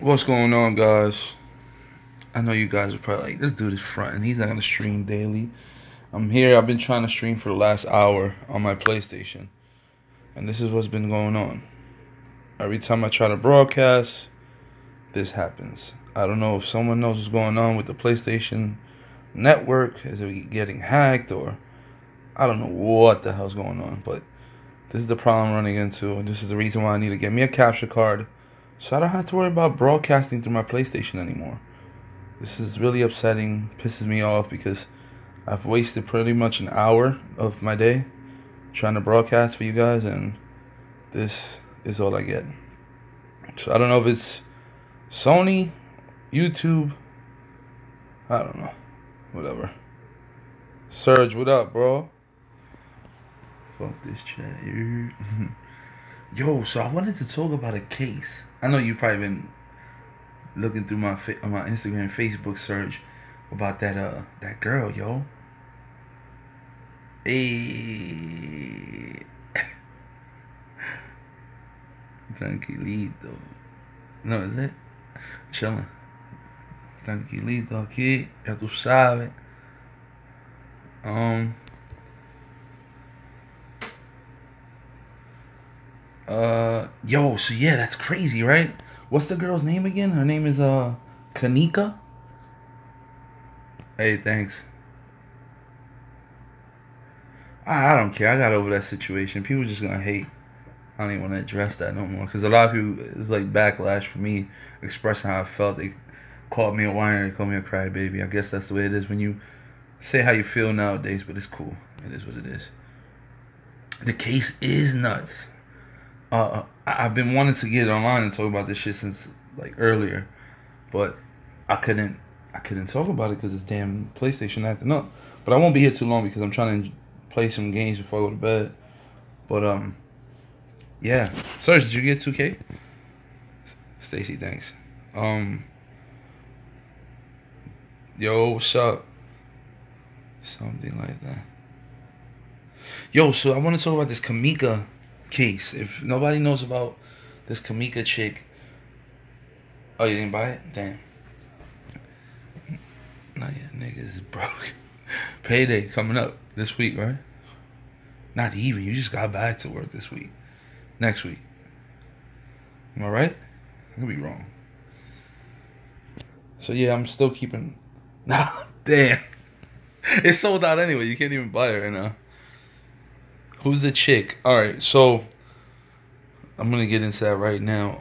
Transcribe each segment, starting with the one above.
What's going on, guys? I know you guys are probably like, this dude is fronting. He's not gonna stream daily. I'm here. I've been trying to stream for the last hour on my PlayStation, and this is what's been going on. Every time I try to broadcast, this happens. I don't know if someone knows what's going on with the PlayStation network. Is it getting hacked, or I don't know what the hell's going on, but this is the problem I'm running into, and this is the reason why I need to get me a capture card so I don't have to worry about broadcasting through my PlayStation anymore. This is really upsetting, pisses me off, because I've wasted pretty much an hour of my day trying to broadcast for you guys, and this is all I get. So I don't know if it's Sony, YouTube, I don't know, whatever. Serge, what up, bro? Fuck this chat here. Yo, so I wanted to talk about a case. I know you've probably been looking through my Instagram, Facebook search about that girl, yo. Hey. Tranquilito. No, is it? Chilling. Tranquilito aquí. Ya tú sabes. Yo, so yeah, that's crazy, right? What's the girl's name again? Her name is Kanika. Hey, thanks. I don't care. I got over that situation. People just gonna hate. I don't even want to address that no more, because a lot of people, it's like backlash for me expressing how I felt. They called me a whiner, they called me a crybaby. I guess that's the way it is when you say how you feel nowadays, but it's cool. It is what it is. The case is nuts. I've been wanting to get it online and talk about this shit since like earlier, but I couldn't talk about it because it's damn PlayStation acting up. But I won't be here too long because I'm trying to play some games before I go to bed. But yeah. Serge, did you get 2K? Stacy, thanks. Yo, what's up? Something like that. Yo, so I want to talk about this Kamika case. If nobody knows about this Kamika chick. Oh, you didn't buy it? Damn. Not yet, niggas is broke. Payday coming up this week, right? Not even. You just got back to work this week. Next week. Am I right? I could be wrong. So yeah, I'm still keeping. Nah, damn. It's sold out anyway. You can't even buy it right now. Who's the chick? Alright, so I'm gonna get into that right now.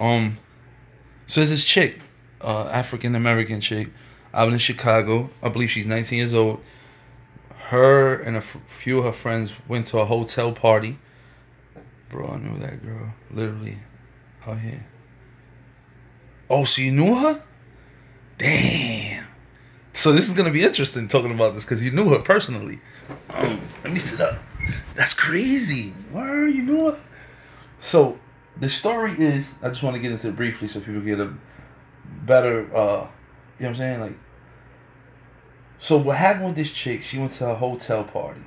So there's this chick, African American chick, out in Chicago. I believe she's 19 years old. Her and a few of her friends went to a hotel party. Bro, I knew that girl. Literally. Out here. Oh, so you knew her? Damn. So this is gonna be interesting talking about this, because you knew her personally. Let me sit up. That's crazy. Where you knew her? So the story is, I just want to get into it briefly so people get a better, you know what I'm saying? Like, so what happened with this chick? She went to a hotel party.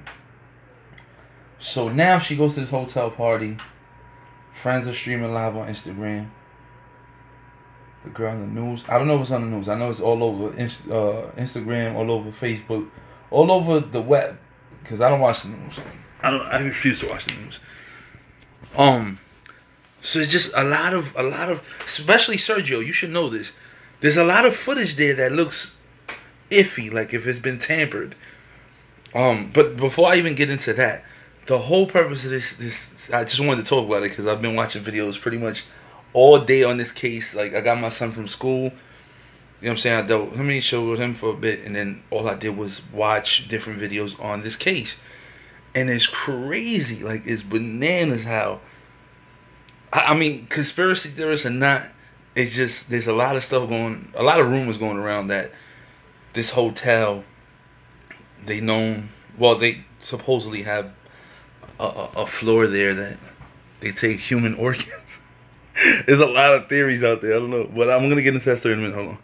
So now she goes to this hotel party. Friends are streaming live on Instagram. The girl on the news. I don't know if it's on the news. I know it's all over Instagram, all over Facebook, all over the web. Because I don't watch the news. I refuse to watch the news. So it's just a lot of, especially Sergio, you should know this. There's a lot of footage there that looks iffy, like if it's been tampered. But before I even get into that, the whole purpose of this, I just wanted to talk about it because I've been watching videos pretty much all day on this case. Like, I got my son from school. You know what I'm saying? I dealt with him, and showed with him for a bit, and then all I did was watch different videos on this case. And it's crazy. Like, it's bananas how... I mean, conspiracy theorists are not... It's just, there's a lot of stuff going... A lot of rumors going around that this hotel, they supposedly have a floor there that they take human organs. There's a lot of theories out there. I don't know. But I'm going to get into that story in a minute. Hold on.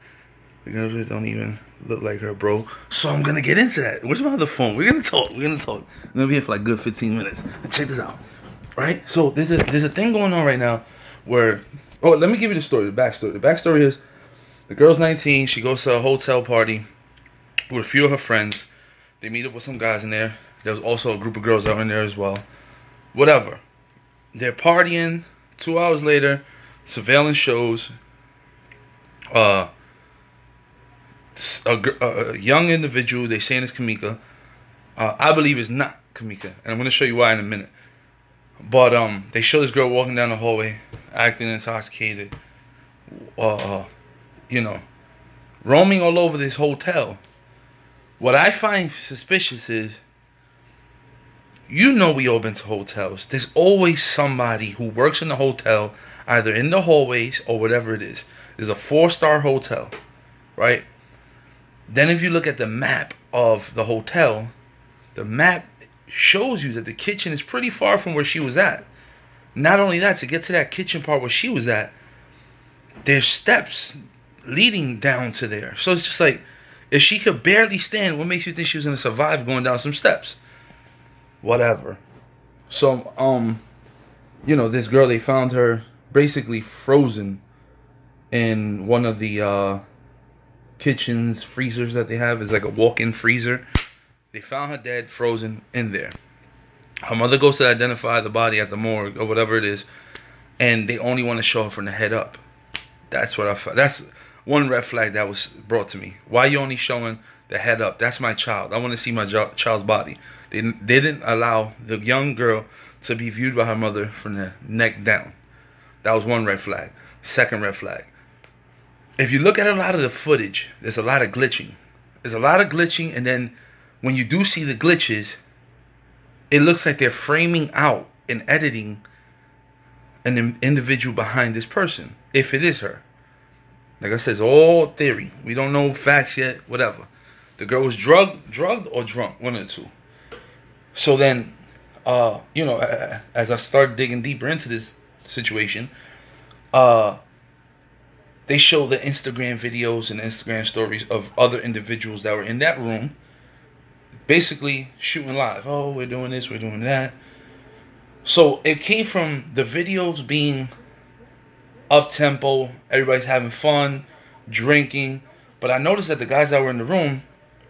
The girls don't even look like her, bro. So I'm going to get into that. Where's my other phone? We're going to talk. I'm going to be here for like good 15 minutes. Check this out. Right? So there's a thing going on right now where... Oh, let me give you the story, the backstory. The backstory is The girl's 19. She goes to a hotel party with a few of her friends. They meet up with some guys in there. There was also a group of girls that were in there as well. Whatever. They're partying. 2 hours later, surveillance shows a young individual. They saying it's Kamika. I believe it's not Kamika, and I'm going to show you why in a minute. But they show this girl walking down the hallway, acting intoxicated, roaming all over this hotel. What I find suspicious is, we all been to hotels. There's always somebody who works in the hotel, either in the hallways or whatever it is. There's a 4-star hotel, right? Then if you look at the map of the hotel, the map shows you that the kitchen is pretty far from where she was at. Not only that, to get to that kitchen part where she was at, there's steps leading down to there. So it's just like, if she could barely stand, what makes you think she was going to survive going down some steps? Whatever. So, this girl, they found her basically frozen in one of the kitchen's freezers that they have. It's like a walk-in freezer. They found her dead, frozen in there. Her mother goes to identify the body at the morgue or whatever it is, and they only want to show her from the head up. That's what I found. That's one red flag that was brought to me. Why are you only showing the head up? That's my child. I want to see my child's body. They didn't allow the young girl to be viewed by her mother from the neck down. That was one red flag. Second red flag. If you look at a lot of the footage, there's a lot of glitching. There's a lot of glitching, and then when you do see the glitches, it looks like they're framing out and editing an individual behind this person, if it is her. Like I said, it's all theory. We don't know facts yet, whatever. The girl was drugged or drunk, one of the two. So then, as I started digging deeper into this situation, they show the Instagram videos and Instagram stories of other individuals that were in that room, basically shooting live. Oh, we're doing this, we're doing that. So it came from the videos being up-tempo, everybody's having fun, drinking. But I noticed that the guys that were in the room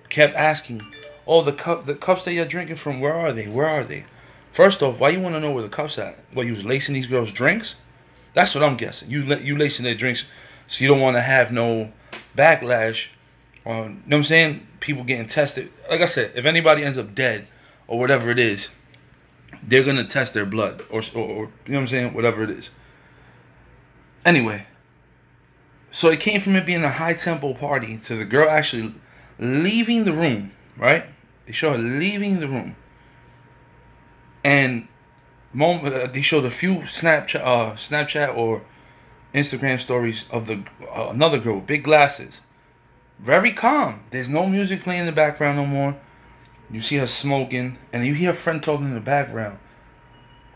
kept asking, oh, the cups that you're drinking from, where are they? Where are they? First off, why you want to know where the cups at? What, you was lacing these girls' drinks? That's what I'm guessing. You lacing their drinks so you don't want to have no backlash on, you know what I'm saying? People getting tested. Like I said, if anybody ends up dead or whatever it is, they're going to test their blood or you know what I'm saying? Whatever it is. Anyway, so it came from it being a high-tempo party to the girl actually leaving the room, right? They show her leaving the room. And they showed a few Snapchat or Instagram stories of another girl with big glasses. Very calm. There's no music playing in the background no more. You see her smoking, and you hear a friend talking in the background.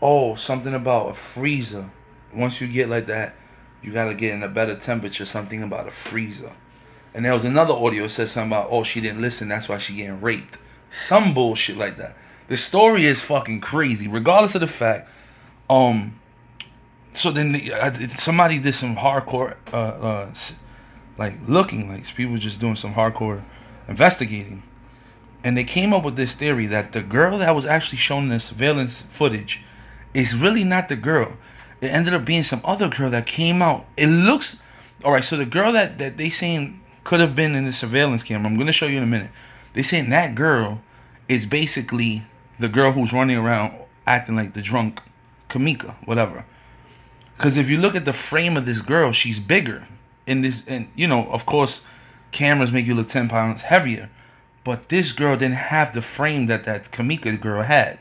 Oh, something about a freezer. Once you get like that, you got to get in a better temperature. Something about a freezer. And there was another audio that said something about, oh, she didn't listen, that's why she getting raped. Some bullshit like that. The story is fucking crazy, regardless of the fact. So then somebody did some hardcore, people just doing some hardcore investigating. And they came up with this theory that the girl that was actually shown in the surveillance footage is really not the girl. It ended up being some other girl that came out. It looks... Alright, so the girl that they saying could have been in the surveillance camera, I'm going to show you in a minute. They saying that girl is basically the girl who's running around acting like the drunk Kamika, whatever. Because if you look at the frame of this girl, she's bigger. And of course, cameras make you look 10 pounds heavier. But this girl didn't have the frame that Kamika girl had.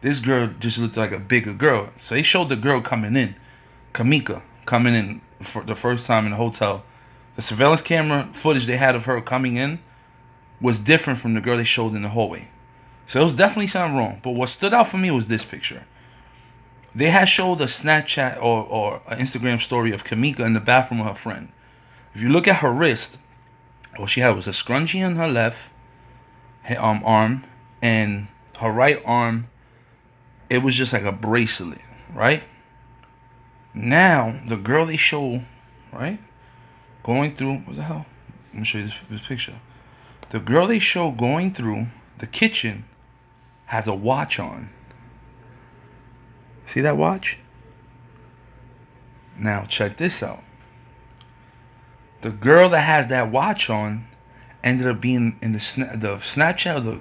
This girl just looked like a bigger girl. So they showed the girl coming in. Kamika coming in for the first time in the hotel. The surveillance camera footage they had of her coming in was different from the girl they showed in the hallway. So it was definitely something wrong. But what stood out for me was this picture. They had showed a Snapchat or an Instagram story of Kamika in the bathroom with her friend. If you look at her wrist, all she had was a scrunchie on her left arm, and her right arm, it was just like a bracelet, right? Now, the girl they show, right? going through, what the hell? Let me show you this picture. The girl they show going through the kitchen has a watch on. See that watch? Now check this out. The girl that has that watch on ended up being in the Snapchat or the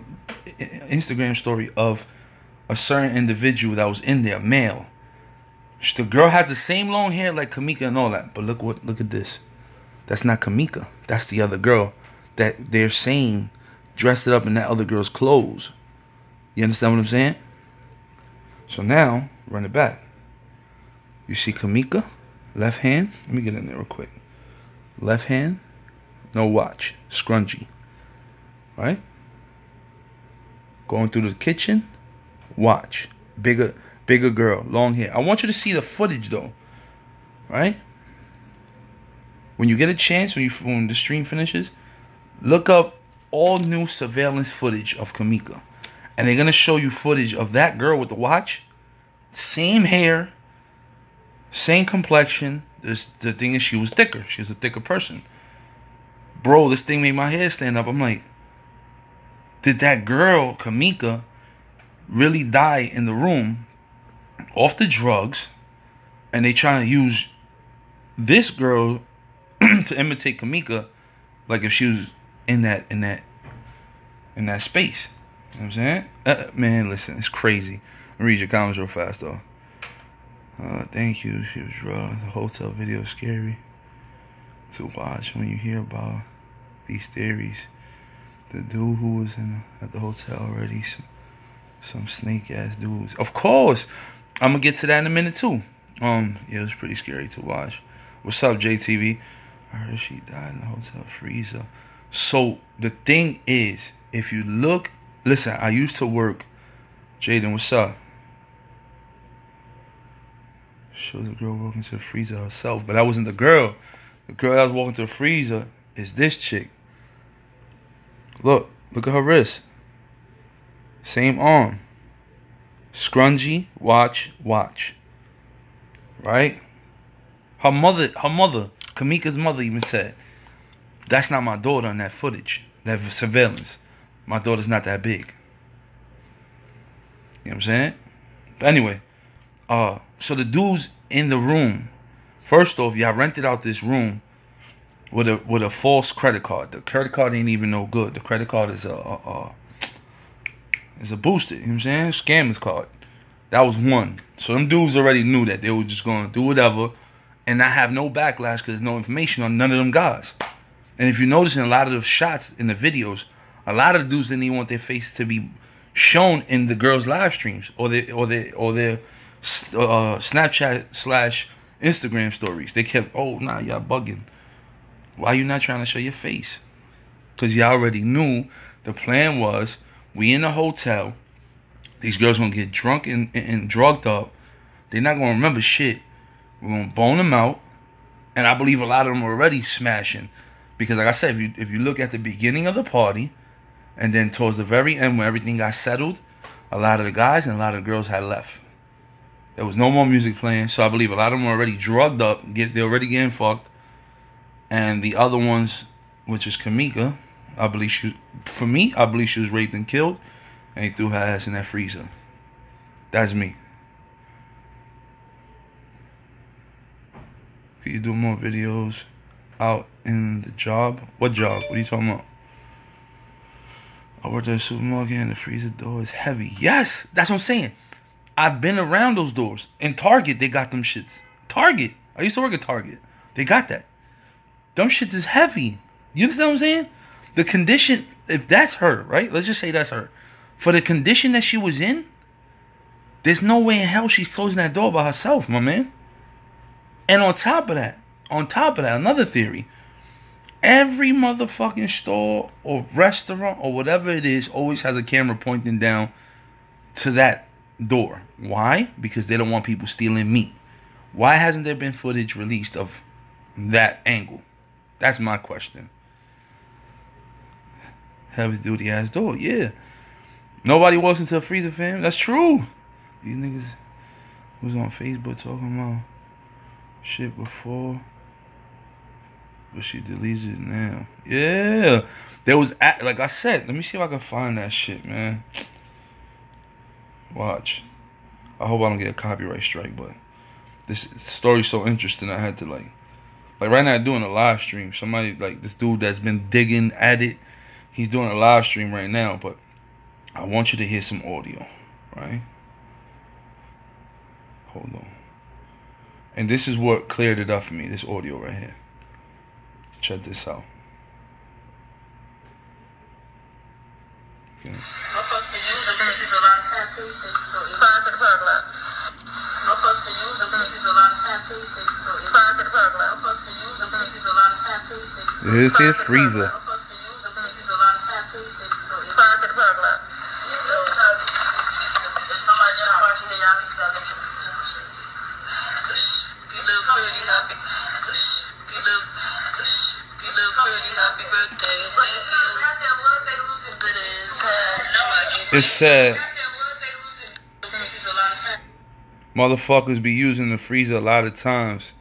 Instagram story of a certain individual that was in there, male. The girl has the same long hair like Kamika and all that, but look at this. That's not Kamika. That's the other girl that they're saying dressed it up in that other girl's clothes. You understand what I'm saying? So now, run it back. You see Kamika, left hand. Let me get in there real quick. Left hand, no watch, scrunchie. Right? Going through the kitchen, watch. Bigger girl, long hair. I want you to see the footage though. Right? When you get a chance, when the stream finishes, look up all new surveillance footage of Kamika. And they're going to show you footage of that girl with the watch. Same hair. Same complexion. The thing is, she was thicker. She was a thicker person. Bro, this thing made my hair stand up. I'm like, did that girl, Kamika, really die in the room off the drugs? And they trying to use this girl to imitate Kamika, like if she was in that space. You know what I'm saying? Man, listen, it's crazy. Let me read your comments real fast, though. Thank you. She was raw. The hotel video is scary to watch when you hear about these theories. The dude who was at the hotel already, some snake-ass dudes. Of course! I'm going to get to that in a minute, too. Yeah, it was pretty scary to watch. What's up, JTV? I heard she died in the hotel freezer. So, the thing is, if you look... Listen, I used to work... Jaden, what's up? Shows a girl walking to the freezer herself. But that wasn't the girl. The girl that was walking to the freezer is this chick. Look at her wrist. Same arm. Scrunchie, watch. Right? Her mother, Kamika's mother even said, that's not my daughter on that footage, that surveillance. My daughter's not that big. You know what I'm saying? But anyway, so the dude's in the room. First off, y'all rented out this room with a false credit card. The credit card ain't even no good. The credit card is a boosted, you know what I'm saying? Scammer's card. That was one. So them dudes already knew that they were just going to do whatever and not have no backlash because there's no information on none of them guys. And if you notice in a lot of the shots in the videos, a lot of the dudes didn't even want their face to be shown in the girls' live streams or their Snapchat / Instagram stories. They kept, oh, nah, y'all bugging. Why you not trying to show your face? Because y'all already knew the plan was, we in the hotel, these girls going to get drunk and drugged up. They're not going to remember shit. We're going to bone them out. And I believe a lot of them are already smashing. Because like I said, if you look at the beginning of the party, and then towards the very end when everything got settled, a lot of the guys and a lot of the girls had left. There was no more music playing, so I believe a lot of them were already drugged up. They're already getting fucked. And the other ones, which is Kamika, I believe she was raped and killed, and he threw her ass in that freezer. That's me. Could you do more videos out in the job? What job? What are you talking about? I worked at a supermarket and the freezer door is heavy. Yes, that's what I'm saying. I've been around those doors. In Target, they got them shits. Target. I used to work at Target. They got that. Them shits is heavy. You understand what I'm saying? The condition, if that's her, right? Let's just say that's her. For the condition that she was in, there's no way in hell she's closing that door by herself, my man. And on top of that, another theory. Every motherfucking store or restaurant or whatever it is always has a camera pointing down to that door. Why? Because they don't want people stealing meat. Why hasn't there been footage released of that angle? That's my question. Heavy duty ass door, yeah. Nobody walks into a freezer, fam. That's true. These niggas was on Facebook talking about shit before But she deleted it now. Yeah. There was, like I said, let me see if I can find that shit, man. Watch. I hope I don't get a copyright strike, but this story's so interesting I had to like right now I'm doing a live stream. Somebody, like this dude that's been digging at it, he's doing a live stream right now, but I want you to hear some audio, right? Hold on. And this is what cleared it up for me, this audio right here. Check this out. Okay. This is freezer. It said motherfuckers be using the freezer a lot of times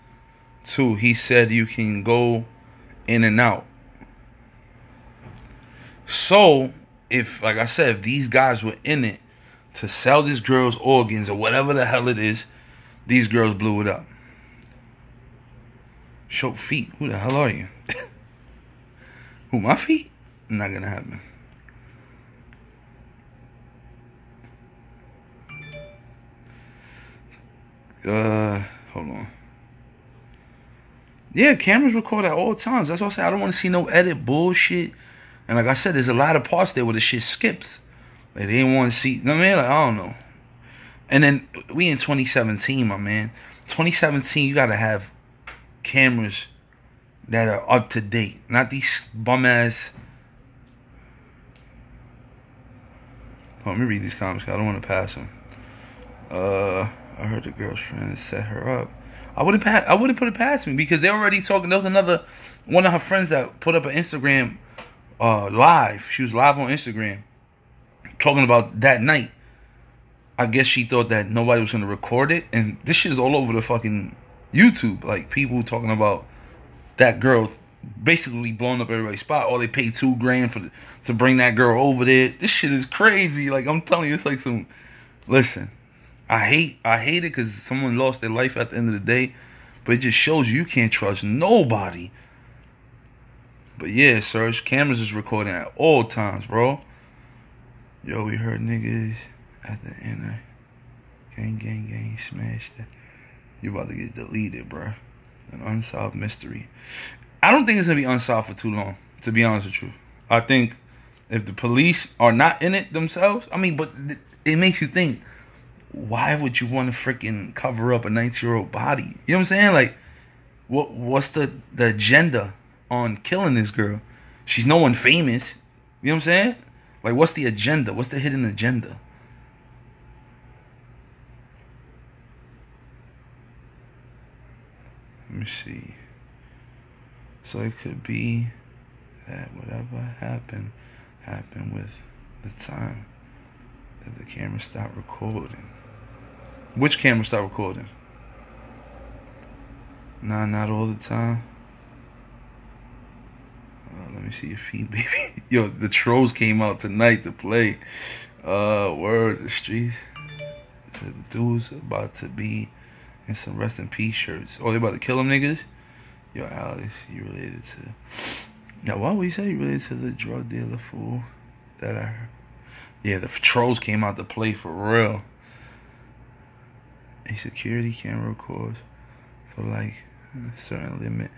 too. He said you can go in and out. So if, like I said, if these guys were in it to sell this girl's organs or whatever the hell it is, these girls blew it up. Show feet. Who the hell are you? Who, my feet? Not gonna happen. Hold on. Yeah, cameras record at all times. That's what I say. I don't want to see no edit bullshit. And like I said, there's a lot of parts there where the shit skips. Like they didn't want to see. You know what I mean? Like, I don't know. And then we in 2017, my man. 2017, you gotta have cameras that are up to date, not these bum ass. Let me read these comments. I don't want to pass them. I heard the girl's friend set her up. I wouldn't put it past me because they're already talking. There was another one of her friends that put up an Instagram live. She was live on Instagram talking about that night. I guess she thought that nobody was gonna record it, and this shit is all over the fucking YouTube. Like people talking about that girl basically blowing up everybody's spot. Or they paid $2,000 to bring that girl over there. This shit is crazy. Like I'm telling you, it's like some. Listen, I hate it because someone lost their life at the end of the day, but it just shows you can't trust nobody. But yeah, Serge, cameras is recording at all times, bro. Yo, we heard niggas at the end. Gang, smashed it. You about to get deleted, bro. An unsolved mystery. I don't think it's gonna be unsolved for too long, to be honest with you. I think if the police are not in it themselves, I mean, but it makes you think, why would you want to freaking cover up a 19-year-old body? You know what I'm saying? Like, what's the agenda on killing this girl? She's no one famous. You know what I'm saying? Like, what's the agenda? What's the hidden agenda? Let me see. So it could be that whatever happened with the time that the camera stopped recording. Which camera stopped recording? Nah, not all the time. Let me see your feet, baby. Yo, the trolls came out tonight to play. Word, the streets. The dudes about to be in some rest in peace shirts. Oh, they about to kill them niggas? Yo, Alex, you related to... Now, what would you say? You related to the drug dealer fool that I heard? Yeah, the trolls came out to play for real. A security camera records for like a certain limit.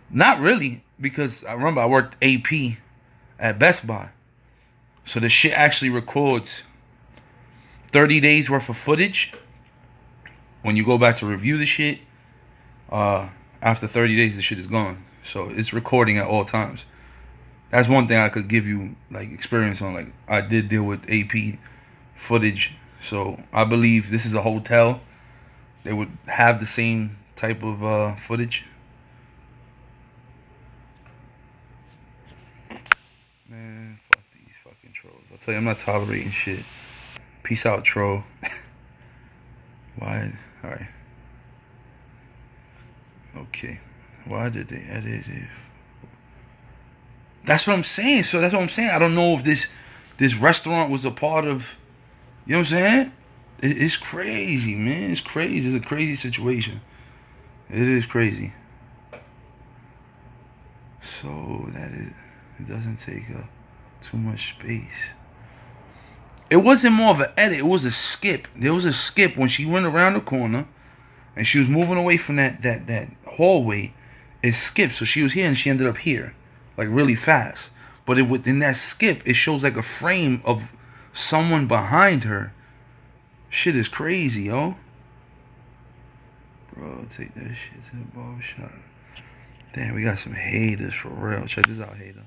Not really, because I remember I worked AP at Best Buy. So the shit actually records 30 days worth of footage. When you go back to review the shit, after 30 days, the shit is gone. So it's recording at all times. That's one thing I could give you like experience on. Like I did deal with AP footage. So I believe this is a hotel. They would have the same type of footage. Man, fuck these fucking trolls. I'll tell you, I'm not tolerating shit. Peace out, troll. Why? Alright. Okay. Why did they edit it? That's what I'm saying. So that's what I'm saying. I don't know if this restaurant was a part of. You know what I'm saying? It's crazy, man. It's crazy. It's a crazy situation. It is crazy. So that it doesn't take too much space. It wasn't more of an edit. It was a skip. There was a skip when she went around the corner and she was moving away from that hallway. It skipped. So she was here and she ended up here. Like really fast. But within that skip, it shows like a frame of someone behind her. Shit is crazy, yo. Bro, take that shit to the barbershop. Damn, we got some haters for real. Check this out, hater.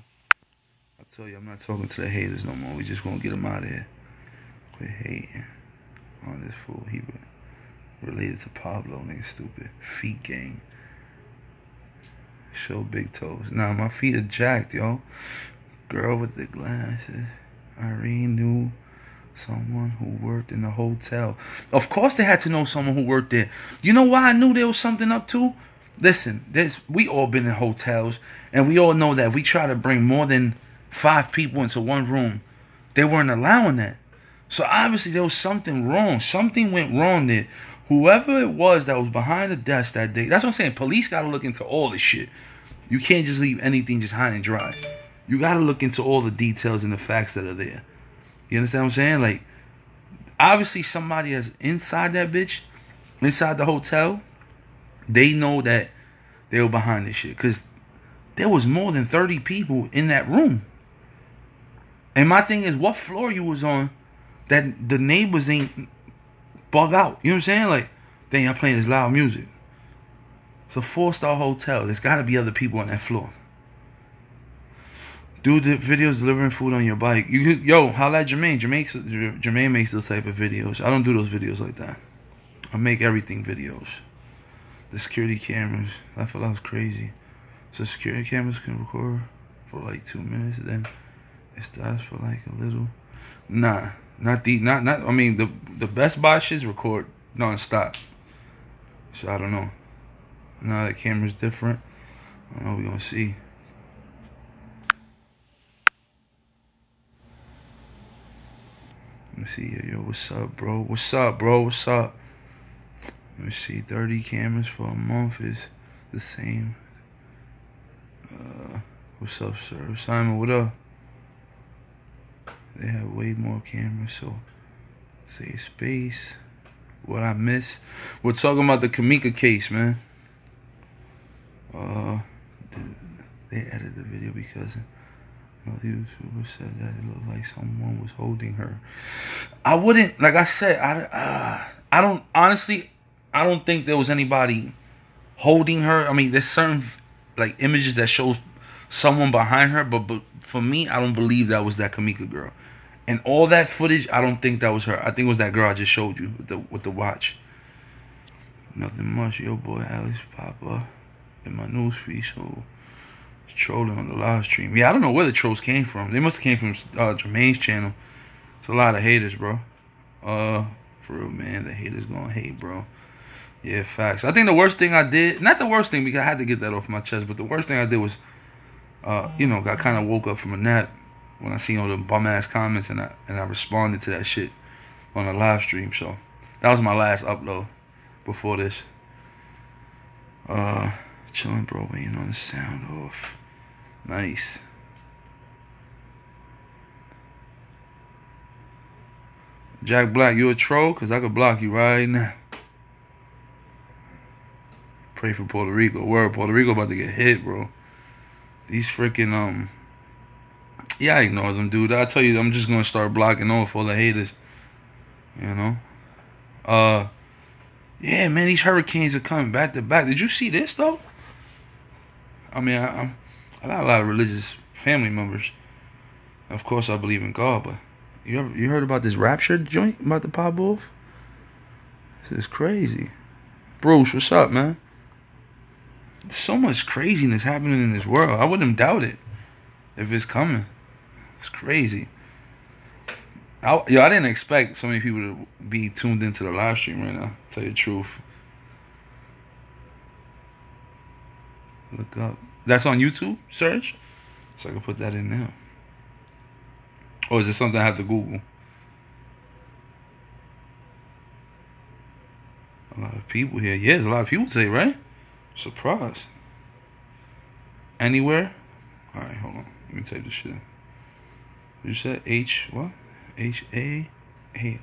I tell you, I'm not talking to the haters no more. We just gonna get them out of here. Quit hating on this fool. He related to Pablo, nigga, stupid. Feet gang. Show big toes. Nah, my feet are jacked, yo. Girl with the glasses. Irene knew someone who worked in the hotel. Of course they had to know someone who worked there. You know why I knew there was something up to? Listen, we all been in hotels, and we all know that if we try to bring more than 5 people into one room, they weren't allowing that. So obviously there was something wrong. Something went wrong there. Whoever it was that was behind the desk that day, that's what I'm saying. Police got to look into all this shit. You can't just leave anything just high and dry. You got to look into all the details and the facts that are there. You understand what I'm saying? Like, obviously somebody that's inside that bitch, inside the hotel, they know that they were behind this shit. Because there was more than 30 people in that room. And my thing is, what floor you was on that the neighbors ain't bug out? You know what I'm saying? Like, they ain't playing this loud music. It's a 4-star hotel. There's got to be other people on that floor. Do the videos delivering food on your bike. Yo, holla at Jermaine. Jermaine makes those type of videos. I don't do those videos like that. I make everything videos. The security cameras. I thought that was crazy. So security cameras can record for like 2 minutes, and then it stops for like a little. Nah, not. I mean, the Best Buy shits record non-stop. So I don't know. Now the camera's different. I don't know. We gonna see. Let me see here. Yo, what's up, bro? What's up, bro? What's up? Let me see. 30 cameras for a month is the same. What's up, sir? Simon, what up? They have way more cameras, so say space. What I miss? We're talking about the Kamika case, man. They edited the video because the YouTuber said that it looked like someone was holding her. I wouldn't, like I said, I don't, honestly, I don't think there was anybody holding her. I mean, there's certain, like, images that show someone behind her, but for me, I don't believe that was that Kamika girl. And all that footage, I don't think that was her. I think it was that girl I just showed you with the watch. Nothing much. Yo, boy, Alex pop up in my news feed, so it's trolling on the live stream. Yeah, I don't know where the trolls came from. They must have came from Jermaine's channel. It's a lot of haters, bro. For real, man. The haters gonna hate, bro. Yeah, facts. I think the worst thing I did, not the worst thing because I had to get that off my chest, but the worst thing I did was, I kind of woke up from a nap when I seen all the bum ass comments and I responded to that shit on a live stream. So that was my last upload before this. Chilling, bro, waiting on the sound off. Nice. Jack Black, you a troll? Cause I could block you right now. Pray for Puerto Rico. Word, Puerto Rico about to get hit, bro. These freaking yeah, I ignore them, dude. I tell you, I'm just gonna start blocking off all the haters. You know? Yeah, man, these hurricanes are coming back to back. Did you see this though? I mean, I got a lot of religious family members. Of course, I believe in God, but you heard about this rapture joint about the pop off? This is crazy. Bruce, what's up, man? There's so much craziness happening in this world. I wouldn't doubt it if it's coming. It's crazy. I didn't expect so many people to be tuned into the live stream right now, to tell you the truth. Look up. That's on YouTube search? So I can put that in now. Or is it something I have to Google? A lot of people here. Yeah, there's a lot of people today, right? Surprised. Anywhere? Alright, hold on. Let me type this shit in. You said H what? HAARP?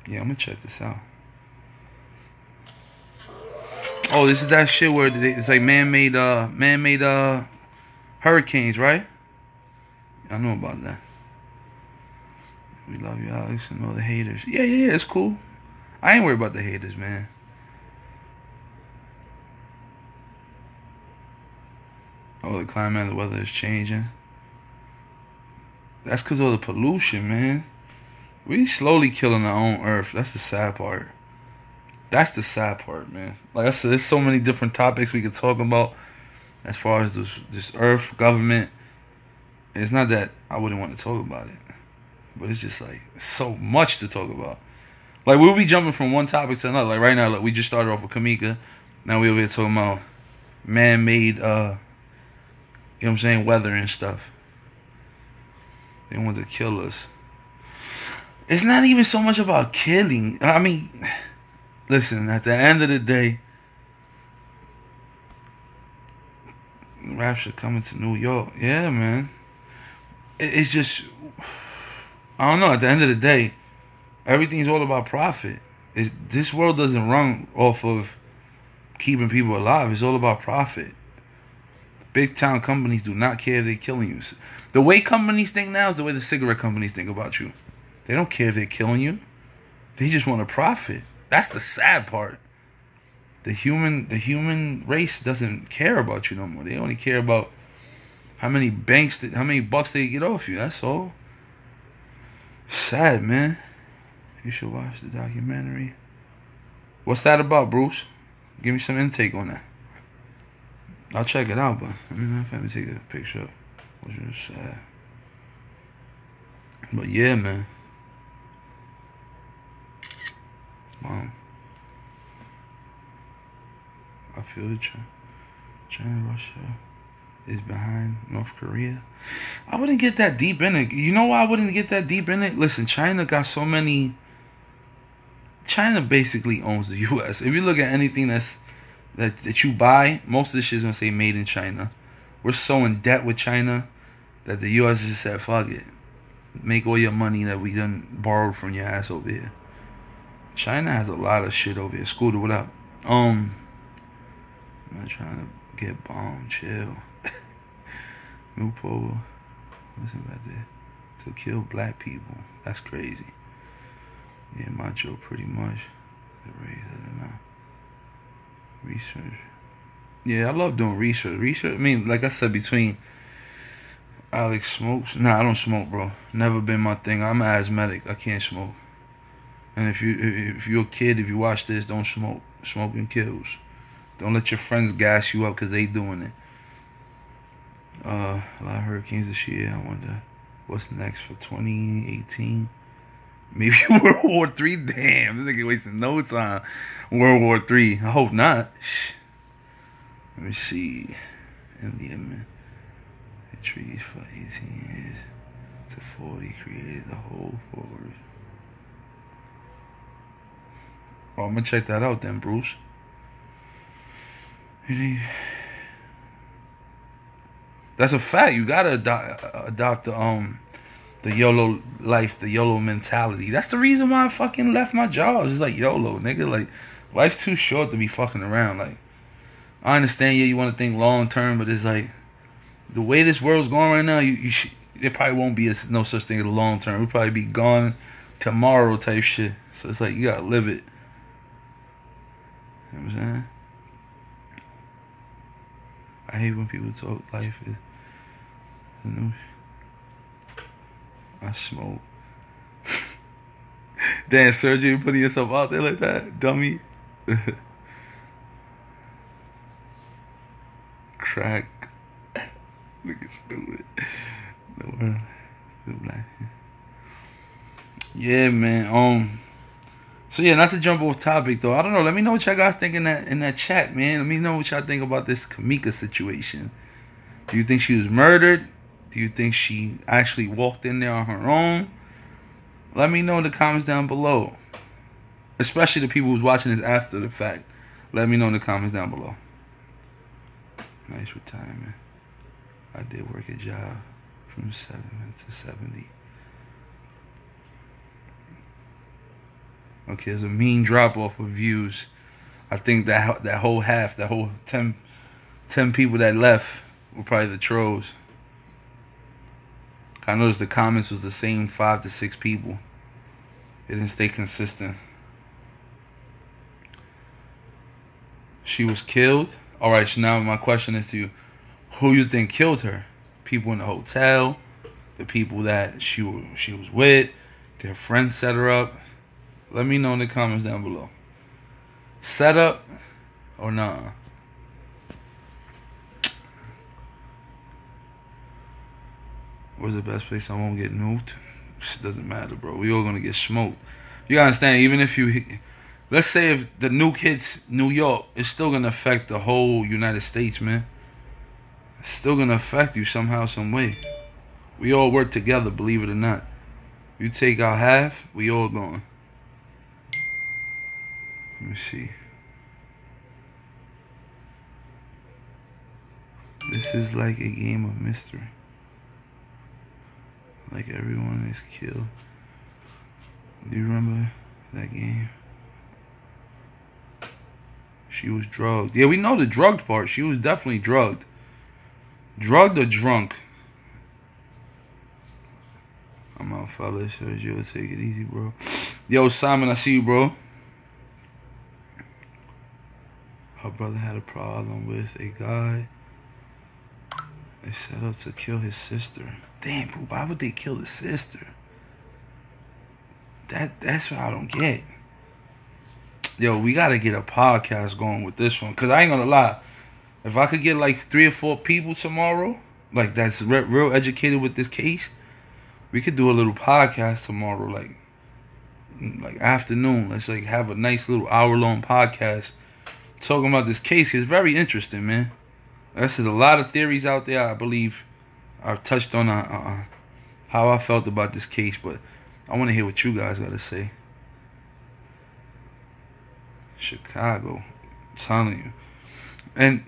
Yeah, I'm gonna check this out. Oh, this is that shit where it's like man-made hurricanes, right? I know about that. We love you, Alex, and all the haters. Yeah, it's cool. I ain't worried about the haters, man. Oh, the climate, the weather is changing. That's because of the pollution, man. We slowly killing our own earth. That's the sad part. That's the sad part, man. Like I said, there's so many different topics we could talk about as far as this earth, government. It's not that I wouldn't want to talk about it, but it's just like so much to talk about. Like we'll be jumping from one topic to another. Like right now, like we just started off with Kamika. Now we over here talking about man-made, you know what I'm saying, weather and stuff. They want to kill us. It's not even so much about killing. I mean, listen, at the end of the day, rapture coming to New York. Yeah, man. It's just, I don't know. At the end of the day, everything's all about profit. This world doesn't run off of keeping people alive. It's all about profit. Big town companies do not care if they're killing you. The way companies think now is the way the cigarette companies think about you. They don't care if they're killing you. They just want to profit. That's the sad part. The human race doesn't care about you no more. They only care about how many bucks they get off you. That's all. Sad, man. You should watch the documentary. What's that about, Bruce? Give me some intake on that. I'll check it out, but I mean, if I take a picture, which is sad. But yeah, man. Mom, I feel it. China, Russia is behind North Korea. I wouldn't get that deep in it. You know why I wouldn't get that deep in it? Listen, China got so many. China basically owns the U.S. If you look at anything that you buy, most of the shit's gonna say made in China. We're so in debt with China that the U.S. just said, fuck it. Make all your money that we done borrowed from your ass over here. China has a lot of shit over here. Scooter, what up? I'm not trying to get bombed. Chill. New Polo. Listen right there. To kill black people. That's crazy. Yeah, macho pretty much. The race, I don't know. Research. Yeah, I love doing research. I mean, like I said, between Alex smokes. Nah, I don't smoke, bro. Never been my thing. I'm an asthmatic. I can't smoke. And if you're a kid, if you watch this, don't smoke. Smoking kills. Don't let your friends gas you up because they doing it. A lot of hurricanes this year. I wonder what's next for 2018. Maybe World War III. Damn, this nigga wasting no time. World War III. I hope not. Let me see. India, man. The trees for 18 years to 40 created the whole forest. Oh, I'm gonna check that out then, Bruce. That's a fact. You gotta adopt the YOLO life, the YOLO mentality. That's the reason why I fucking left my job. It's like YOLO, nigga. Like, life's too short to be fucking around. Like, I understand, yeah, you want to think long term, but it's like the way this world's going right now. There probably won't be no such thing as long term. We'll probably be gone tomorrow type shit. So it's like you gotta live it. You know what I'm saying? I hate when people talk life is the new. I smoke. Damn, Sergio, you putting yourself out there like that, dummy. Crack. Look at stupid. Yeah, man. So yeah, not to jump off topic though. I don't know. Let me know what y'all guys think in that chat, man. Let me know what y'all think about this Kamika situation. Do you think she was murdered? Do you think she actually walked in there on her own? Let me know in the comments down below. Especially the people who's watching this after the fact. Let me know in the comments down below. Nice retirement. I did work a job from 7 to 70. Okay, there's a mean drop off of views. I think that whole half, that whole 10 people that left were probably the trolls. I noticed the comments was the same 5 to 6 people. It didn't stay consistent. She was killed. All right, so now my question is to you. Who you think killed her? People in the hotel? The people that she was with? Their friends set her up? Let me know in the comments down below. Set up or nah? Where's the best place I won't get nuked? It doesn't matter, bro. We all gonna get smoked. You gotta understand, even if you... Let's say if the nuke hits New York, it's still gonna affect the whole United States, man. It's still gonna affect you somehow, some way. We all work together, believe it or not. You take out half, we all going. Let me see. This is like a game of mystery. Like everyone is killed. Do you remember that game? She was drugged. Yeah, we know the drugged part. She was definitely drugged. Drugged or drunk? I'm out, fellas. Sergio, take it easy, bro. Yo, Simon, I see you, bro. Her brother had a problem with a guy. They set up to kill his sister. Damn, bro, why would they kill his sister? That's what I don't get. Yo, we gotta get a podcast going with this one. Cause I ain't gonna lie. If I could get like 3 or 4 people tomorrow, like that's real educated with this case, we could do a little podcast tomorrow, like afternoon. Let's like have a nice little hour-long podcast talking about this case. It's very interesting, man. There's a lot of theories out there. I believe I've touched on how I felt about this case, but I want to hear what you guys got to say. Chicago, I'm telling you. And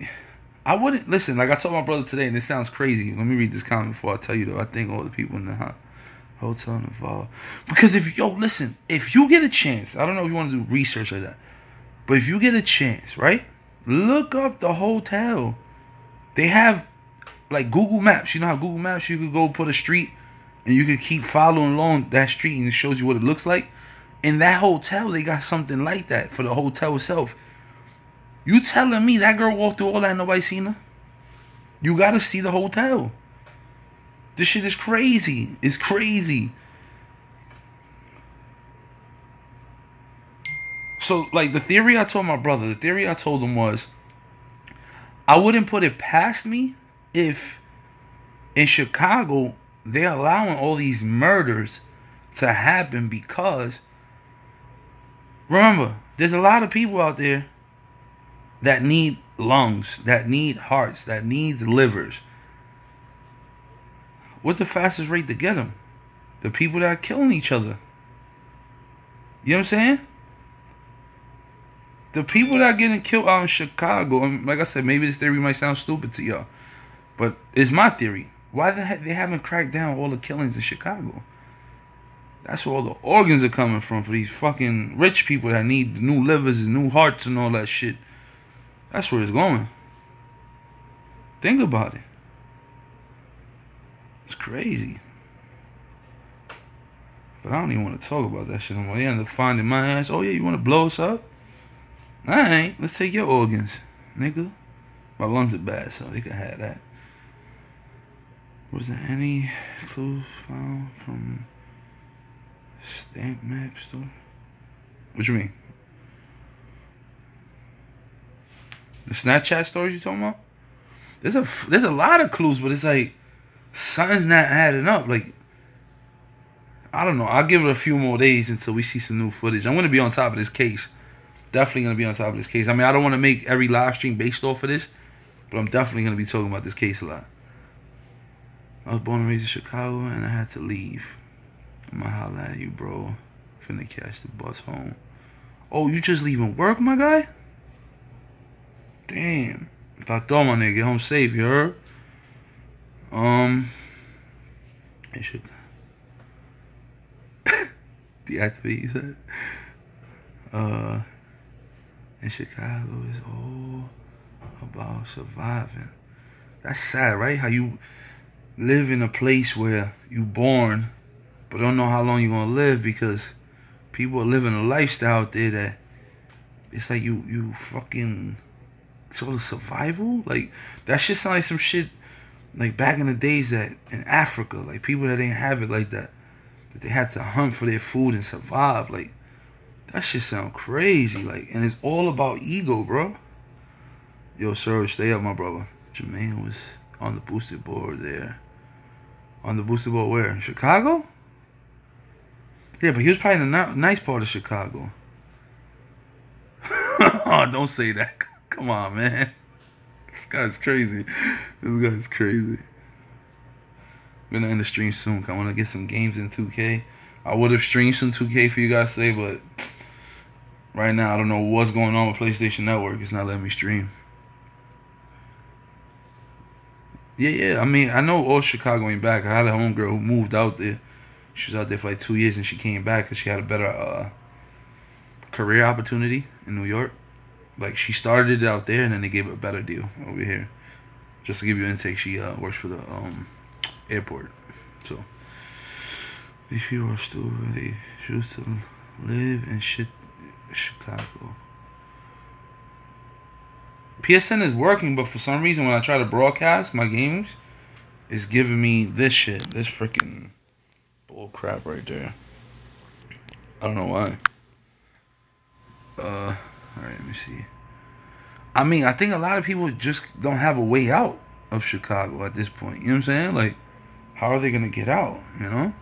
I wouldn't, listen, like I told my brother today, and this sounds crazy. Let me read this comment before I tell you, though. I think all the people in the hotel involved. Because if you get a chance, I don't know if you want to do research like that, but if you get a chance, right, look up the hotel. They have, like, Google Maps. You know how Google Maps, you could go put a street, and you could keep following along that street, and it shows you what it looks like. In that hotel, they got something like that for the hotel itself. You telling me that girl walked through all that and nobody seen her? You gotta see the hotel. This shit is crazy. It's crazy. So, like, the theory I told my brother, the theory I told him was, I wouldn't put it past me if in Chicago they're allowing all these murders to happen because, remember, there's a lot of people out there that need lungs, that need hearts, that needs livers. What's the fastest rate to get them? The people that are killing each other. You know what I'm saying? The people that are getting killed out in Chicago, and like I said, maybe this theory might sound stupid to y'all, but it's my theory. Why the heck they haven't cracked down all the killings in Chicago? That's where all the organs are coming from for these fucking rich people that need new livers and new hearts and all that shit. That's where it's going. Think about it. It's crazy. But I don't even want to talk about that shit anymore. They end up finding my ass. Oh yeah, you want to blow us up? Alright, let's take your organs, nigga. My lungs are bad, so they can have that. Was there any clues found from stamp map store? What you mean? The Snapchat stories you talking about? There's a lot of clues, but it's like something's not adding up. Like, I don't know. I'll give it a few more days until we see some new footage. I'm gonna be on top of this case. Definitely gonna be on top of this case. I mean, I don't want to make every live stream based off of this, but I'm definitely gonna be talking about this case a lot. I was born and raised in Chicago, and I had to leave. I'ma holla at you, bro. Finna catch the bus home. Oh, you just leaving work, my guy? Damn. Doctor, my nigga, get home safe, you heard? It should deactivate, you said? In Chicago is all about surviving. That's sad, right? How you live in a place where you born, but don't know how long you're gonna live because people are living a lifestyle out there that it's like you fucking sort of survival. Like that shit sound like some shit like back in the days that in Africa, like people that didn't have it like that, that they had to hunt for their food and survive. Like that shit sound crazy. Like, and it's all about ego, bro. Yo, sir, stay up, my brother. Jermaine was on the boosted board there. On the boosted board where? In Chicago? Yeah, but he was probably in the nice part of Chicago. Oh, don't say that. Come on, man. This guy's crazy. This guy's crazy. I'm gonna end the stream soon. I want to get some games in 2K. I would have streamed some 2K for you guys today, but right now I don't know what's going on with PlayStation Network. It's not letting me stream. Yeah. I mean, I know all Chicago ain't back. I had a homegirl who moved out there. She was out there for like 2 years, and she came back because she had a better career opportunity in New York. Like, she started it out there, and then they gave her a better deal over here. Just to give you an intake, she works for the airport. So, if you are still ready, choose to live in Chicago. PSN is working, but for some reason, when I try to broadcast my games, it's giving me this shit. This freaking bull crap right there. I don't know why. Alright, let me see. I mean, I think a lot of people just don't have a way out of Chicago at this point. You know what I'm saying? Like, how are they gonna get out, you know?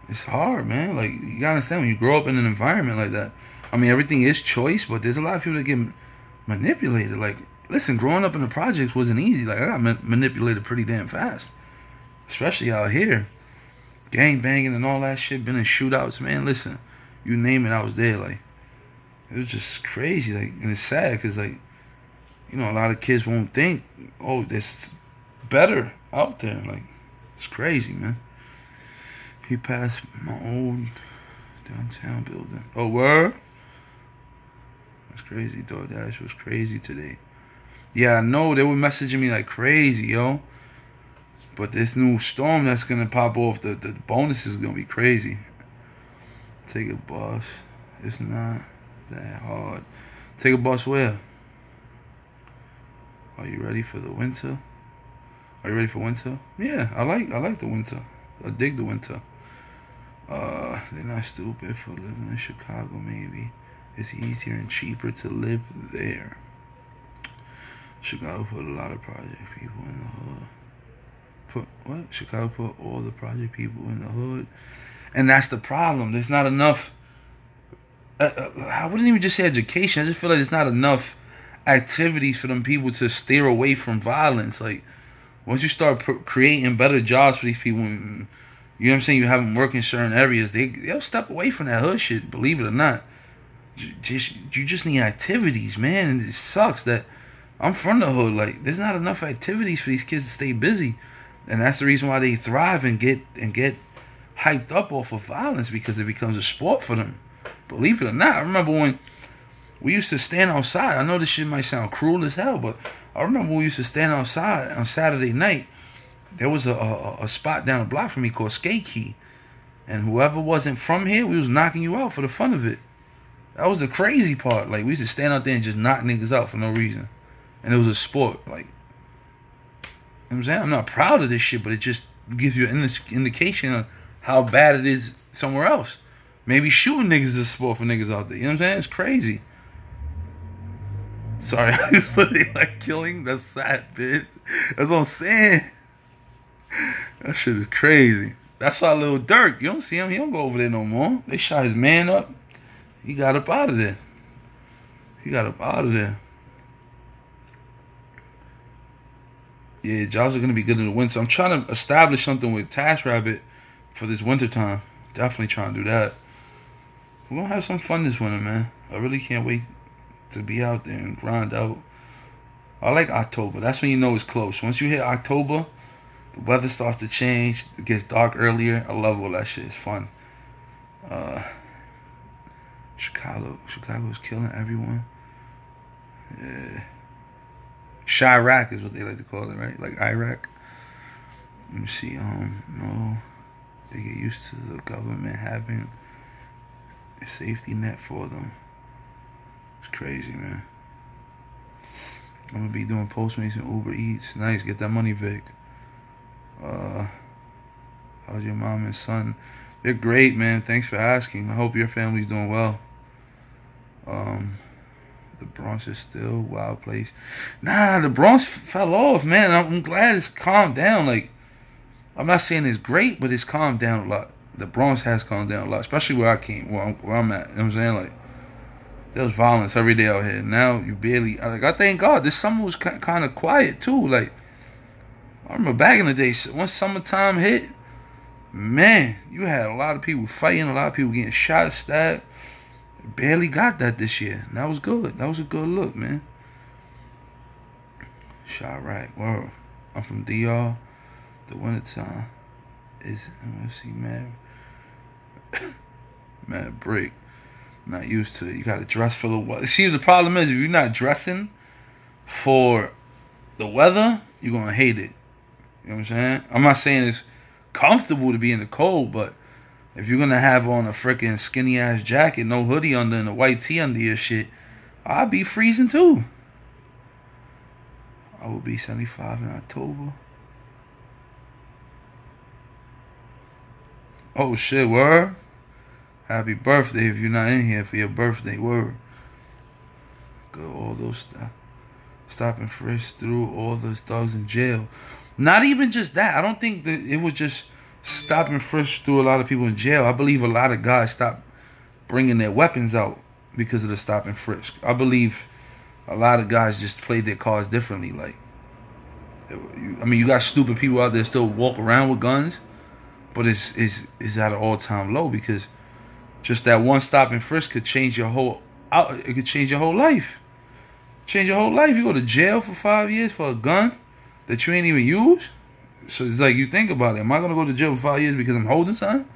It's hard, man. Like, you gotta understand, when you grow up in an environment like that, I mean, everything is choice, but there's a lot of people that get manipulated. Like, listen, growing up in the projects wasn't easy. Like, I got manipulated pretty damn fast. Especially out here. Gang banging and all that shit. Been in shootouts, man. Listen, you name it, I was there. Like, it was just crazy. Like, and it's sad because, like, you know, a lot of kids won't think, oh, there's better out there. Like, it's crazy, man. He passed my old downtown building. Oh, word? That's crazy. DoorDash was crazy today. Yeah, I know. They were messaging me like crazy, yo. But this new storm that's going to pop off, the bonus is going to be crazy. Take a bus. It's not that hard. Take a bus where? Are you ready for the winter? Are you ready for winter? Yeah, I like the winter. I dig the winter. They're not stupid for living in Chicago, maybe. It's easier and cheaper to live there. Chicago put a lot of project people in the hood. Chicago put all the project people in the hood. And that's the problem. There's not enough. I wouldn't even just say education. I just feel like there's not enough activities for them people to steer away from violence. Like, once you start creating better jobs for these people, you know what I'm saying, you have them work in certain areas, they'll step away from that hood shit, believe it or not. You just need activities, man. And it sucks that I'm from the hood. Like, there's not enough activities for these kids to stay busy. And that's the reason why they thrive and get hyped up off of violence, because it becomes a sport for them. Believe it or not. I remember when we used to stand outside. I know this shit might sound cruel as hell, but I remember when we used to stand outside on Saturday night. There was a spot down the block from me called Skate Key. And whoever wasn't from here, we was knocking you out for the fun of it. That was the crazy part. Like, we used to stand out there and just knock niggas out for no reason. And it was a sport. Like, you know what I'm saying? I'm not proud of this shit, but it just gives you an indication of how bad it is somewhere else. Maybe shooting niggas is a sport for niggas out there. You know what I'm saying? It's crazy. Sorry, I just put it like killing. That's sad, bitch. That's what I'm saying. That shit is crazy. That's our little Dirk. You don't see him. He don't go over there no more. They shot his man up. He got up out of there. He got up out of there. Yeah, jobs are going to be good in the winter. I'm trying to establish something with TaskRabbit for this winter time. Definitely trying to do that. We're going to have some fun this winter, man. I really can't wait to be out there and grind out. I like October. That's when you know it's close. Once you hit October, the weather starts to change. It gets dark earlier. I love all that shit. It's fun. Chicago's killing everyone. Yeah. Chirac is what they like to call it, right? Like Iraq. Let me see. No, they get used to the government having a safety net for them. It's crazy, man. I'm gonna be doing Postmates and UberEats. Nice, get that money, Vic. How's your mom and son? They're great, man. Thanks for asking. I hope your family's doing well. The Bronx is still a wild place. Nah, the Bronx fell off, man. I'm glad it's calmed down. Like, I'm not saying it's great, but it's calmed down a lot. The Bronx has calmed down a lot, especially where I came, where I'm at. You know what I'm saying? Like, there was violence every day out here. Now you barely, like, I thank God this summer was kind of quiet too. Like, I remember back in the day, once summertime hit, man, you had a lot of people fighting, a lot of people getting shot, stabbed. Barely got that this year. And that was good. That was a good look, man. Shot right. Whoa. I'm from DR. The wintertime is, let's see, man. Mad break. Not used to it. You got to dress for the weather. See, the problem is, if you're not dressing for the weather, you're going to hate it. You know what I'm saying? I'm not saying it's comfortable to be in the cold, but if you're going to have on a freaking skinny-ass jacket, no hoodie under, and a white tee under your shit, I'd be freezing too. I will be 75 in October. Oh, shit, word? Happy birthday if you're not in here for your birthday, word. Go all those stuff. Stop and frisk through all those dogs in jail. Not even just that. I don't think that it was just stop and frisk through a lot of people in jail. I believe a lot of guys stopped bringing their weapons out because of the stop and frisk. I believe a lot of guys just played their cards differently. Like, I mean, you got stupid people out there still walk around with guns, but it's at an all-time low because just that one stop and frisk could change your whole it could change your whole life. Change your whole life. You go to jail for 5 years for a gun that you ain't even use. So it's like, you think about it. Am I going to go to jail for 5 years because I'm holding something?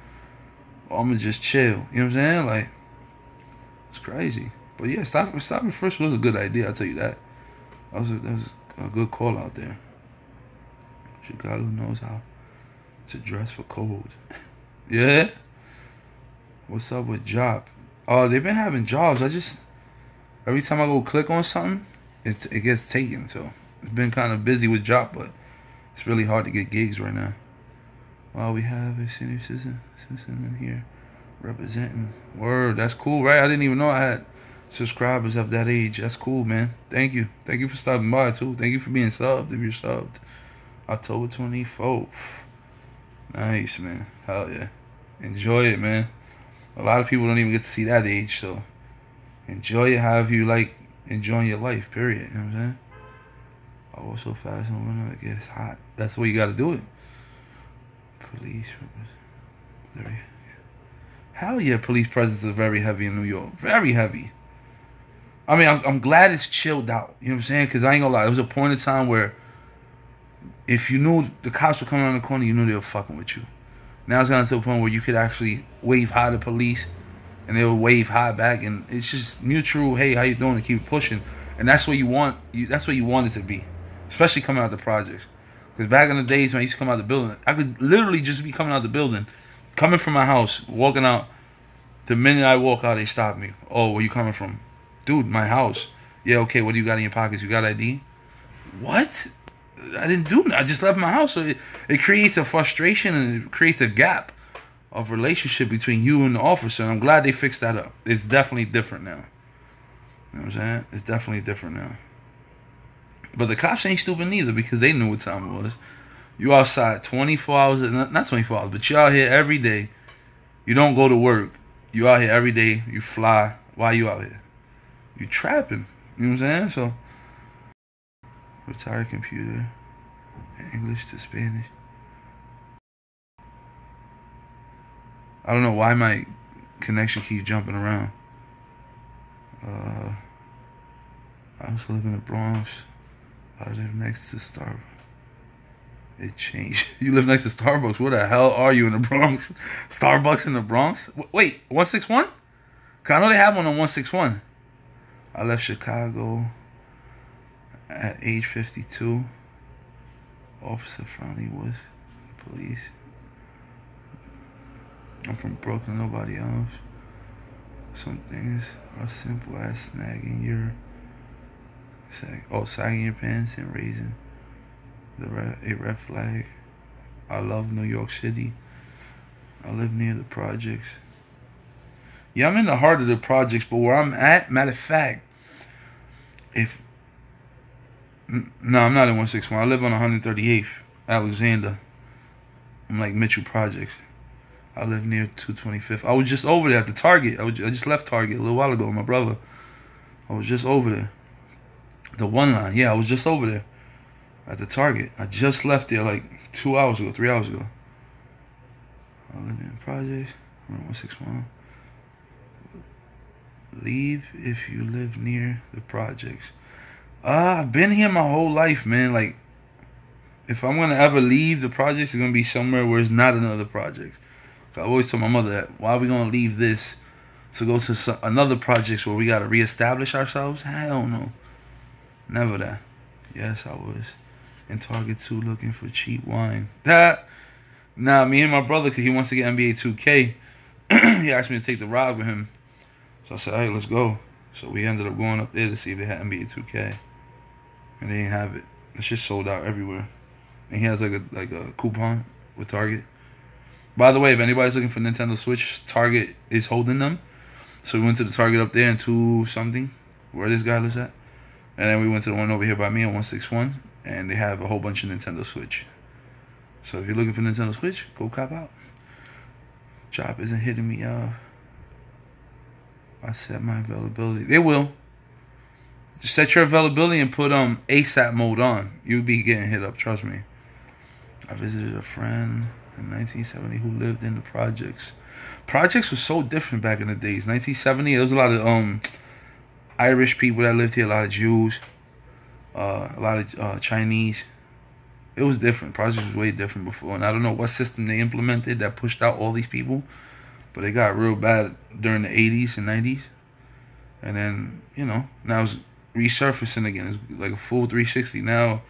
Or I'm going to just chill? You know what I'm saying? Like, it's crazy. But yeah, stop and frisk was a good idea, I'll tell you that. That was a good call out there. Chicago knows how to dress for cold. Yeah? What's up with job? Oh, they've been having jobs. Every time I go click on something, it gets taken. So it's been kind of busy with job, but it's really hard to get gigs right now. Well, we have a senior citizen in here representing. Word, that's cool, right? I didn't even know I had subscribers of that age. That's cool, man. Thank you. Thank you for stopping by, too. Thank you for being subbed, if you're subbed. October 24th. Nice, man. Hell yeah. Enjoy it, man. A lot of people don't even get to see that age, so enjoy it however you like enjoying your life, period. You know what I'm saying? I walk so fast in the winter, it gets hot. That's the way you got to do it. Police. Hell yeah, police presence is very heavy in New York. Very heavy. I mean, I'm glad it's chilled out. You know what I'm saying? Because I ain't gonna lie. There was a point in time where if you knew the cops were coming around the corner, you knew they were fucking with you. Now it's gotten to a point where you could actually wave hi to police and they'll wave hi back, and it's just mutual, hey, how you doing, and keep pushing. And that's what you want. That's what you want it to be, especially coming out the projects. Because back in the days when I used to come out the building, I could literally just be coming out the building, coming from my house, walking out. The minute I walk out, they stop me. Oh, where you coming from? Dude, my house. Yeah, okay, what do you got in your pockets? You got ID? What? I didn't do that. I just left my house. So it creates a frustration and it creates a gap of relationship between you and the officer. And I'm glad they fixed that up. It's definitely different now. You know what I'm saying? It's definitely different now. But the cops ain't stupid neither because they knew what time it was. You outside 24 hours, not 24 hours, but you out here every day. You don't go to work. You out here every day. You fly. Why you out here? You trapping. You know what I'm saying? So, retired computer, English to Spanish. I don't know why my connection keeps jumping around. I also live in the Bronx. I live next to Starbucks. It changed. You live next to Starbucks. Where the hell are you in the Bronx? Starbucks in the Bronx? Wait, 161? Cause I know they have one on 161. I left Chicago at age 52. Officer Friendly was police. I'm from Brooklyn, nobody else. Some things are simple as sagging your pants and raising a red flag. I love New York City. I live near the projects. Yeah, I'm in the heart of the projects, but where I'm at, matter of fact, no, I'm not in 161. I live on 138th, Alexander. I'm like Mitchell Projects. I live near 225th. I was just over there at the Target. I just left Target a little while ago with my brother. I was just over there. The one line. Yeah, I was just over there at the Target. I just left there like 3 hours ago. I live in projects. I'm on 161. Leave if you live near the projects. I've been here my whole life, man. Like, if I'm gonna ever leave the projects, it's gonna be somewhere where it's not another project. I always tell my mother that. Why are we gonna leave this to go to another projects where we gotta reestablish ourselves? I don't know. Never that. Yes, I was in Target 2 looking for cheap wine. Nah, me and my brother, cause he wants to get NBA 2K. He asked me to take the ride with him. So I said, "Hey, let's go." So we ended up going up there to see if they had NBA 2K, and they didn't have it. It's just sold out everywhere. And he has like a coupon with Target. By the way, if anybody's looking for Nintendo Switch, Target is holding them. So we went to the Target up there in 2-something, where this guy lives at. And then we went to the one over here by me on 161, and they have a whole bunch of Nintendo Switch. So if you're looking for Nintendo Switch, go cop out. Job isn't hitting me up. I set my availability. They will. Just set your availability and put ASAP mode on. You'll be getting hit up, trust me. I visited a friend in 1970 who lived in the projects. Projects was so different back in the days. 1970, there was a lot of Irish people that lived here, a lot of Jews, a lot of Chinese. It was different. Projects was way different before. And I don't know what system they implemented that pushed out all these people. But it got real bad during the 80s and 90s. And then, now it's resurfacing again. It's like a full 360. Now,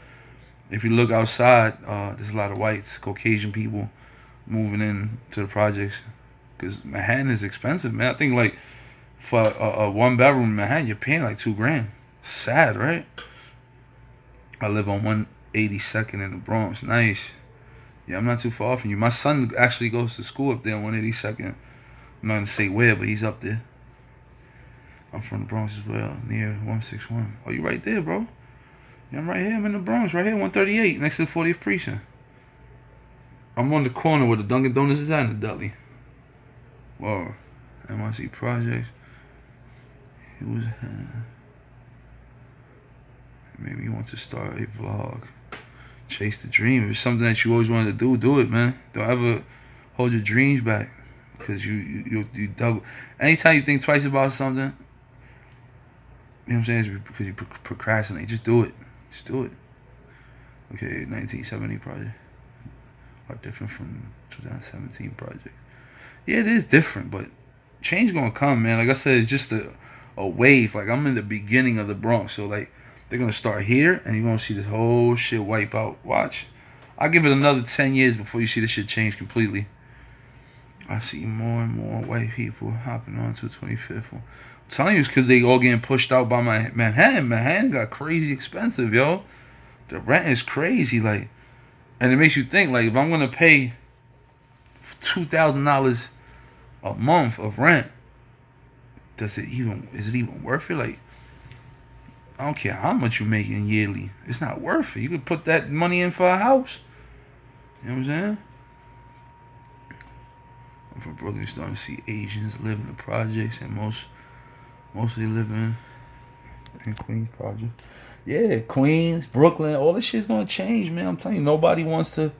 if you look outside, there's a lot of whites, Caucasian people moving in to the projects. Because Manhattan is expensive, man. I think like for a one bedroom in Manhattan, you're paying like $2,000. Sad, right? I live on 182nd in the Bronx. Nice. Yeah, I'm not too far from you. My son actually goes to school up there on 182nd. I'm not going to say where, but he's up there. I'm from the Bronx as well, near 161. Oh, you right there, bro. Yeah, I'm right here. I'm in the Bronx, right here, 138, next to the 40th Precinct. I'm on the corner where the Dunkin' Donuts is at in the deli. Whoa. NYC Projects. He was... maybe you want to start a vlog. Chase the dream. If it's something that you always wanted to do, do it, man. Don't ever hold your dreams back. Because you double. Anytime you think twice about something, you know what I'm saying? It's because you procrastinate. Just do it. Just do it. Okay, 1970 project are different from 2017 project. Yeah, it is different, but change gonna come, man. Like I said, it's just a wave. Like I'm in the beginning of the Bronx, so like they're gonna start here, and you're gonna see this whole shit wipe out. Watch. I'll give it another 10 years before you see this shit change completely. I see more and more white people hopping on 225th. I'm telling you, it's because they all getting pushed out by my Manhattan. Manhattan got crazy expensive, yo. The rent is crazy, like, and it makes you think, like, if I'm gonna pay $2,000 a month of rent, is it even worth it? Like, I don't care how much you're making yearly, it's not worth it. You could put that money in for a house. You know what I'm saying? I'm from Brooklyn, starting to see Asians live in the projects and mostly living in Queens project. Yeah, Queens, Brooklyn, all this shit's gonna change, man. I'm telling you, nobody wants to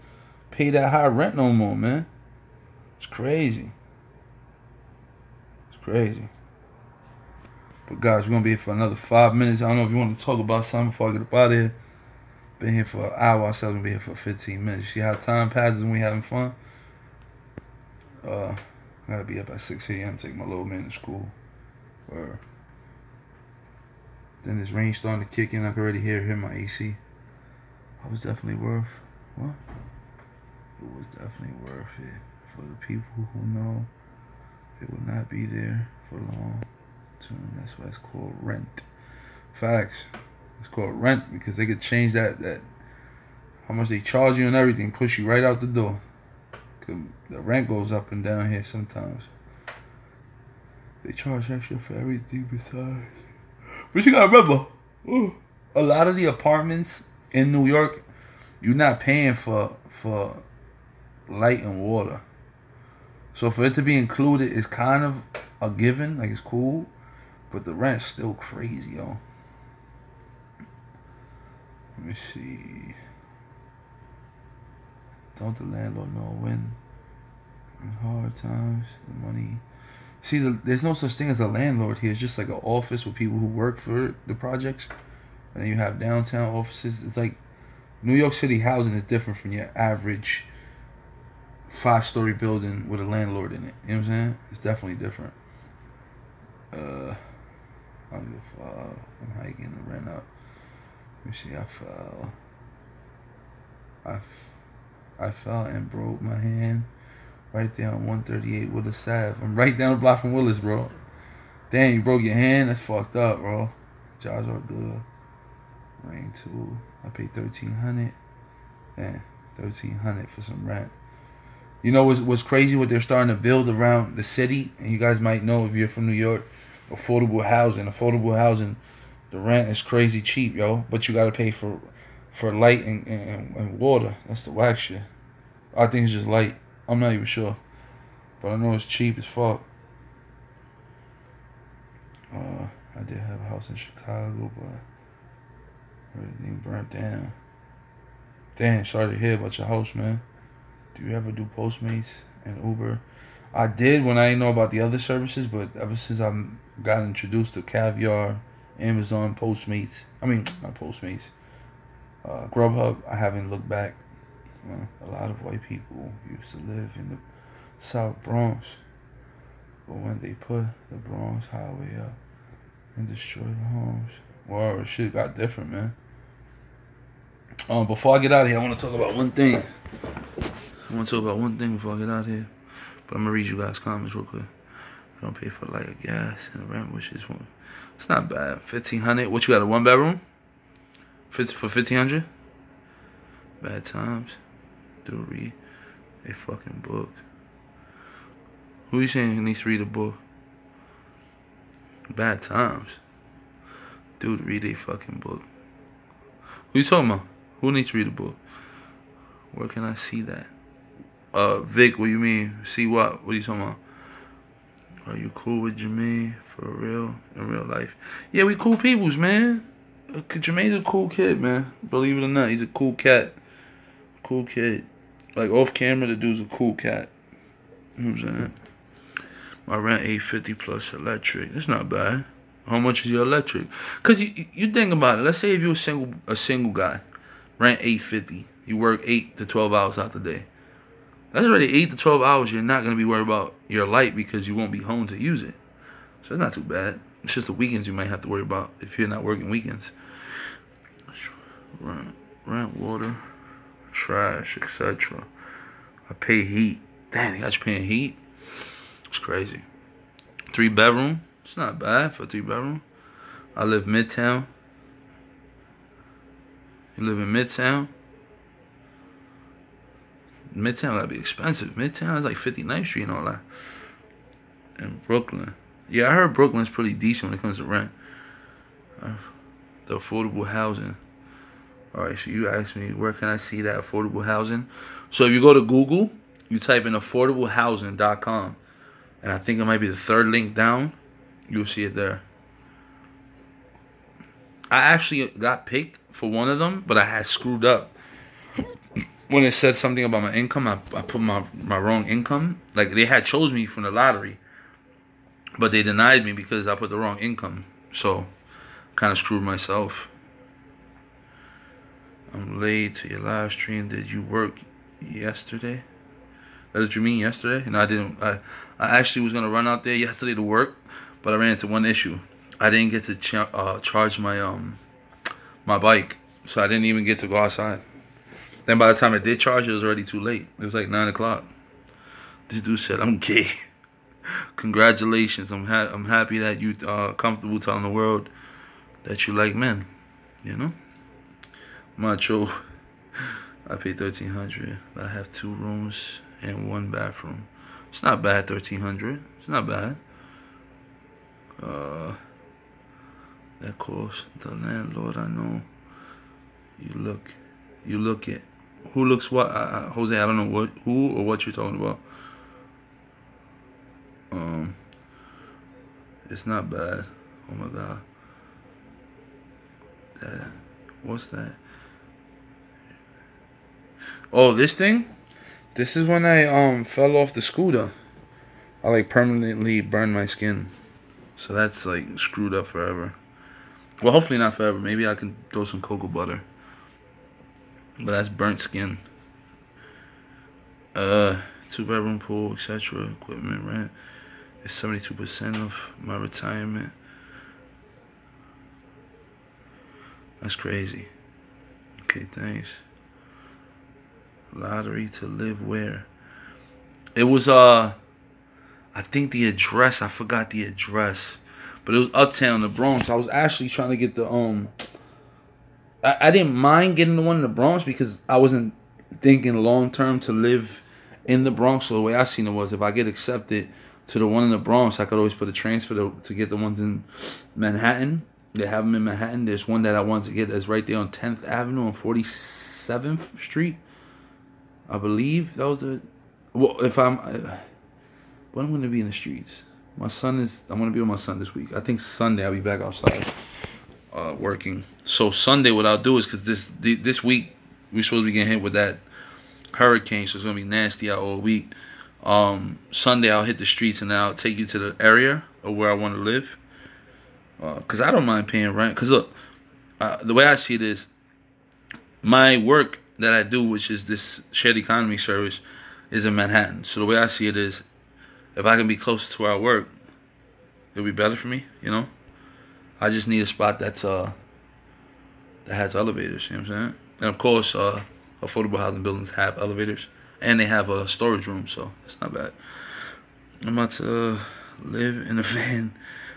pay that high rent no more, man. It's crazy. It's crazy. But guys, we're gonna be here for another 5 minutes. I don't know if you want to talk about something before I get up out of here. Been here for an hour. I said I'm gonna be here for 15 minutes. See how time passes when we having fun? I gotta be up at 6 a.m. Take my little man to school. Then this rain starting to kick in. I can already hear my AC. It was definitely worth what? It was definitely worth it for the people who know it would not be there for long. That's why it's called rent. Facts. It's called rent because they could change that how much they charge you and everything, push you right out the door. Cause the rent goes up and down here sometimes. They charge extra for everything besides. But you gotta remember, a lot of the apartments in New York, you're not paying for light and water. So for it to be included is kind of a given, like it's cool, but the rent's still crazy, yo. Let me see. Don't the landlord know when in hard times the money? See, there's no such thing as a landlord here. It's just like an office with people who work for the projects. And then you have downtown offices. It's like New York City housing is different from your average 5-story building with a landlord in it. You know what I'm saying? It's definitely different. I'm hiking the rent up. Let me see. I fell and broke my hand. Right there on 138 Willis Ave. I'm right down the block from Willis, bro. Damn, you broke your hand? That's fucked up, bro. Jobs are good. Rain too. I paid $1,300. Man, $1,300 for some rent. You know what's crazy? What they're starting to build around the city, and you guys might know if you're from New York. Affordable housing. Affordable housing. The rent is crazy cheap, yo. But you gotta pay for light and water. That's the whack shit. I think it's just light. I'm not even sure, but I know it's cheap as fuck. I did have a house in Chicago, but everything burnt down. Damn, sorry to hear about your house, man. Do you ever do Postmates and Uber? I did when I didn't know about the other services, but ever since I got introduced to Caviar, Amazon, Postmates, not Postmates, Grubhub, I haven't looked back. A lot of white people used to live in the South Bronx, but when they put the Bronx Highway up and destroyed the homes, wow, shit got different, man. Before I get out of here, I want to talk about one thing. Before I get out of here, but I'm gonna read you guys' comments real quick. I don't pay for light or gas and rent, which is one. It's not bad. $1,500. What you got? A 1-bedroom? For $1,500? Bad times. Do read a fucking book. Who you saying needs to read a book? Bad times. Dude, read a fucking book. Who you talking about? Who needs to read a book? Where can I see that? Vic, what you mean? See what? What are you talking about? Are you cool with Jermaine for real in real life? Yeah, we cool peoples, man. Jermaine's a cool kid, man. Believe it or not, he's a cool cat. Cool kid. Like off camera, the dude's a cool cat. You know what I'm saying? My rent $850 plus electric. That's not bad. How much is your electric? Cause you think about it. Let's say if you're a single guy, rent $850. You work 8 to 12 hours out the day. That's already 8 to 12 hours. You're not gonna be worried about your light because you won't be home to use it. So it's not too bad. It's just the weekends you might have to worry about if you're not working weekends. Rent, water, trash, etc. I pay heat. Damn, you got you paying heat? It's crazy. 3-bedroom. It's not bad for a 3-bedroom. I live Midtown. You live in Midtown? Midtown gotta be expensive. Midtown is like 59th Street and all that. And Brooklyn. Yeah, I heard Brooklyn's pretty decent when it comes to rent. The affordable housing. All right, so you asked me, where can I see that affordable housing? So if you go to Google, you type in affordablehousing.com. And I think it might be the third link down. You'll see it there. I actually got picked for one of them, but I had screwed up. When it said something about my income, I put my wrong income. Like, they had chose me from the lottery, but they denied me because I put the wrong income. So, kind of screwed myself. I'm late to your live stream. Did you work yesterday? That's what you mean, yesterday? No, I didn't. I actually was going to run out there yesterday to work, but I ran into one issue. I didn't get to charge my my bike, so I didn't even get to go outside. Then by the time I did charge, it was already too late. It was like 9 o'clock. This dude said, "I'm gay." Congratulations. I'm happy that you comfortable telling the world that you like men. You know? Macho. I pay $1,300. I have 2 rooms and 1 bathroom. It's not bad, $1,300. It's not bad. That cost the landlord. I know. You look at who looks what. Jose, I don't know who or what you're talking about. It's not bad. Oh my god. What's that? Oh, this thing? This is when I fell off the scooter. I like permanently burned my skin. So that's like screwed up forever. Well, hopefully not forever. Maybe I can throw some cocoa butter. But that's burnt skin. 2-bedroom pool, etc. Equipment rent is 72% of my retirement. That's crazy. Okay, thanks. Lottery to live where? It was I think the address, I forgot the address. But it was uptown, the Bronx. I was actually trying to get the I didn't mind getting the one in the Bronx because I wasn't thinking long term to live in the Bronx. So the way I seen it was, if I get accepted to the one in the Bronx, I could always put a transfer to get the ones in Manhattan. They have them in Manhattan. There's one that I wanted to get that's right there on 10th Avenue on 47th Street. I believe that was the. Well, if I'm. When I'm going to be in the streets. I'm going to be with my son this week. I think Sunday I'll be back outside working. So Sunday what I'll do is, because this week we're supposed to be getting hit with that hurricane, so it's going to be nasty out all week. Sunday I'll hit the streets and I'll take you to the area of where I want to live. Because I don't mind paying rent. Because look, the way I see it is, my work that I do, which is this shared economy service, is in Manhattan. So the way I see it is, if I can be closer to where I work, it'll be better for me, you know? I just need a spot that has elevators, you know what I'm saying? And of course, affordable housing buildings have elevators. And they have a storage room, so it's not bad. I'm about to live in a van.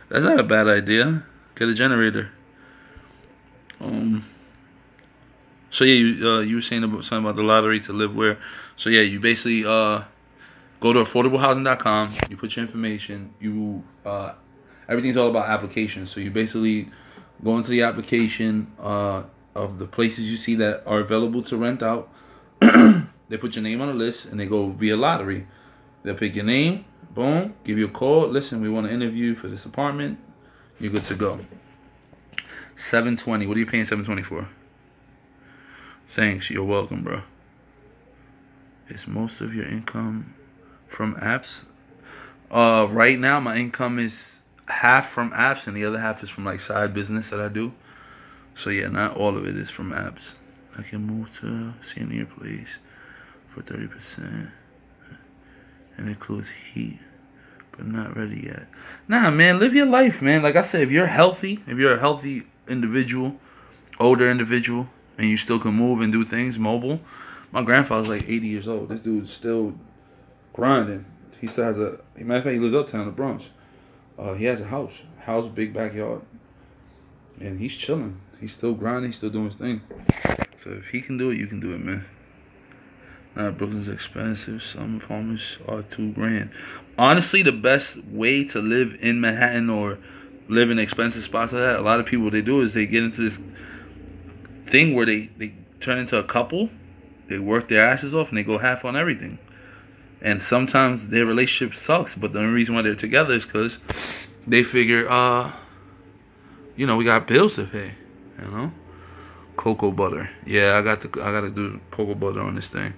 That's not a bad idea. Get a generator. So yeah, you were saying something about the lottery to live where. So yeah, you basically go to affordablehousing.com. You put your information. Everything's all about applications. So you basically go into the application of the places you see that are available to rent out. They put your name on a list and they go via lottery. They'll pick your name, boom, give you a call. Listen, we want to interview you for this apartment. You're good to go. $720. What are you paying $720 for? Thanks. You're welcome, bro. Is most of your income from apps? Right now, my income is half from apps and the other half is from like side business that I do. So yeah, not all of it is from apps. I can move to senior place for 30%. And includes heat, but not ready yet. Nah, man, live your life, man. Like I said, if you're healthy, if you're a healthy individual, older individual, and you still can move and do things, mobile. My grandfather's like 80 years old. This dude's still grinding. He still has matter of fact, he lives uptown in the Bronx. He has a house, big backyard. And he's chilling. He's still grinding, he's still doing his thing. So if he can do it, you can do it, man. Brooklyn's expensive. Some apartments are $2,000. Honestly, the best way to live in Manhattan or live in expensive spots like that, a lot of people, they do is they get into this thing where they turn into a couple. They work their asses off and they go half on everything. And sometimes their relationship sucks, but the only reason why they're together is because they figure, you know, we got bills to pay. You know, cocoa butter. Yeah, I gotta do cocoa butter on this thing.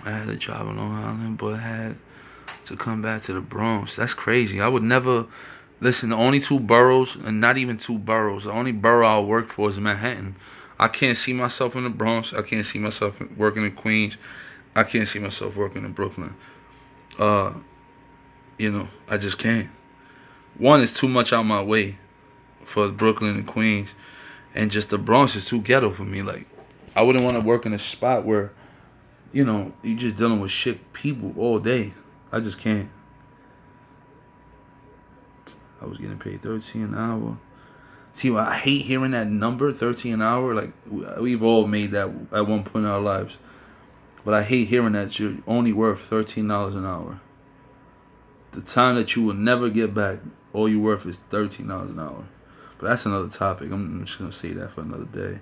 I had a job in Long Island, but I had to come back to the Bronx. That's crazy. I would never listen. The only two boroughs, and not even two boroughs. The only borough I'll work for is Manhattan. I can't see myself in the Bronx. I can't see myself working in Queens. I can't see myself working in Brooklyn. You know, I just can't. One is too much out my way for Brooklyn and Queens, and just the Bronx is too ghetto for me. Like, I wouldn't want to work in a spot where, you know, you just dealing with shit people all day. I just can't. I was getting paid $13 an hour. See, I hate hearing that number, $13 an hour. Like, we've all made that at one point in our lives. But I hate hearing that you're only worth $13 an hour. The time that you will never get back, all you're worth is $13 an hour. But that's another topic. I'm just going to say that for another day.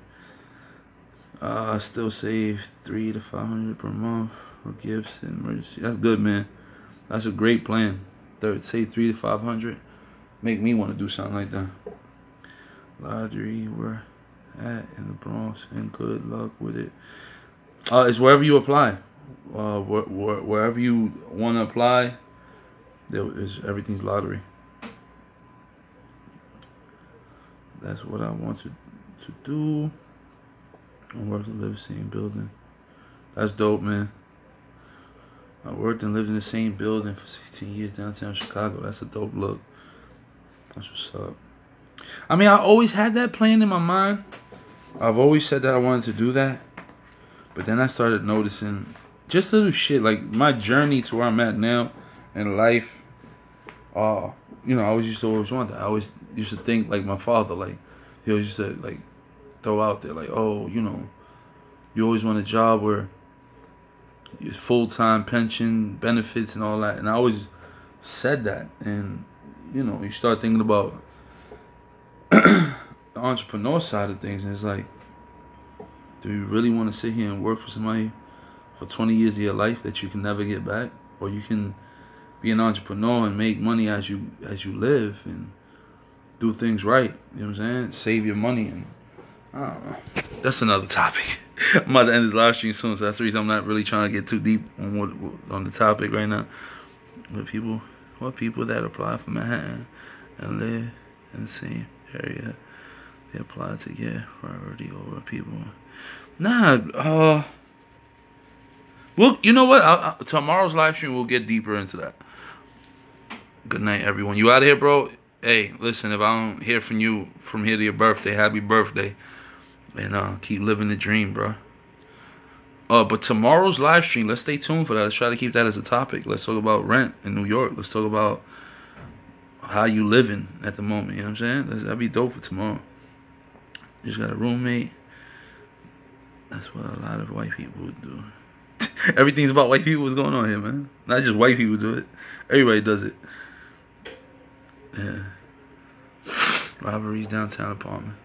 I still save $300 to $500 per month for gifts and emergency. That's good, man. That's a great plan. Say $300 to $500. Make me want to do something like that. Lottery, we're at in the Bronx, and good luck with it. It's wherever you apply. Wherever you want to apply, everything's lottery. That's what I want to do. I work and live in the same building. That's dope, man. I worked and lived in the same building for 16 years downtown Chicago. That's a dope look. That's what's up. I mean, I always had that plan in my mind. I've always said that I wanted to do that. But then I started noticing just little shit. Like, my journey to where I'm at now in life. You know, I always used to want that. I always used to think like my father. Like, he always used to, like, throw out there, like, oh, you know, you always want a job where it's full-time pension, benefits, and all that. And I always said that. And, you know, you start thinking about the entrepreneur side of things, and it's like, do you really want to sit here and work for somebody for 20 years of your life that you can never get back? Or you can be an entrepreneur and make money as you live and do things right. You know what I'm saying? Save your money. And I don't know. That's another topic. I'm about to end this live stream soon, so that's the reason I'm not really trying to get too deep on the topic right now. But people that apply for Manhattan and live in the same area, they apply to get priority over people. Nah, well, you know what? Tomorrow's live stream, we'll get deeper into that. Good night, everyone. You out of here, bro? Hey, listen, if I don't hear from you from here to your birthday, happy birthday. And keep living the dream, bro. But tomorrow's live stream, let's stay tuned for that. Let's try to keep that as a topic. Let's talk about rent in New York. Let's talk about how you living at the moment. You know what I'm saying? That'd be dope for tomorrow. Just got a roommate. That's what a lot of white people would do. Everything's about white people. What's going on here, man? Not just white people do it. Everybody does it. Yeah. Robberies, downtown apartment.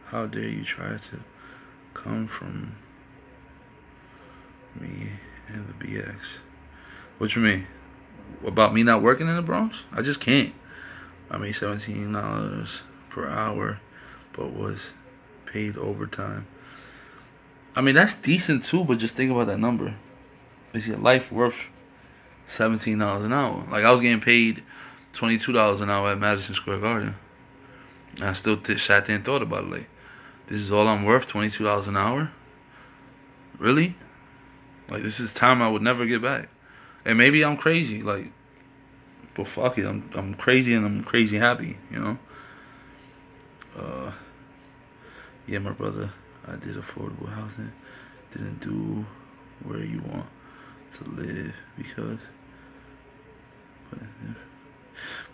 How dare you try to come from me and the BX? What you mean? About me not working in the Bronx? I just can't. I made $17 per hour, but was paid overtime. I mean, that's decent too, but just think about that number. Is your life worth $17 an hour? Like, I was getting paid $22 an hour at Madison Square Garden. And I still sat there and thought about it. Like, this is all I'm worth, $22 an hour? Really? Like, this is time I would never get back. And maybe I'm crazy, like, but fuck it, I'm crazy and I'm crazy happy, you know? Yeah, my brother, I did affordable housing. Didn't do where you want to live because...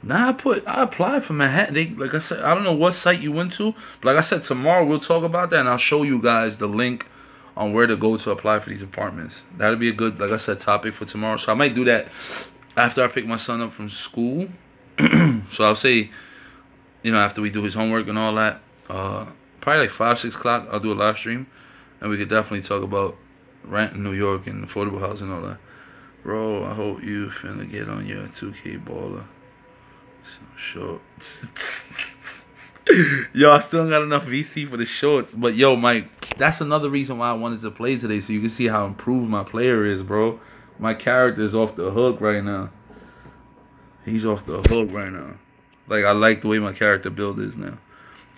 Nah, I applied for Manhattan. Like I said, I don't know what site you went to, but like I said, tomorrow we'll talk about that and I'll show you guys the link on where to go to apply for these apartments. That'll be a good, like I said, topic for tomorrow. So I might do that after I pick my son up from school. So I'll say you know, after we do his homework and all that, probably like 5, 6 o'clock, I'll do a live stream, and we could definitely talk about rent in New York and affordable housing and all that. Bro, I hope you finna get on your 2K baller. So short. Yo, I still don't got enough VC for the shorts. But yo, Mike, that's another reason why I wanted to play today, so you can see how improved my player is, bro. My character is off the hook right now. He's off the hook right now. Like, I like the way my character build is now.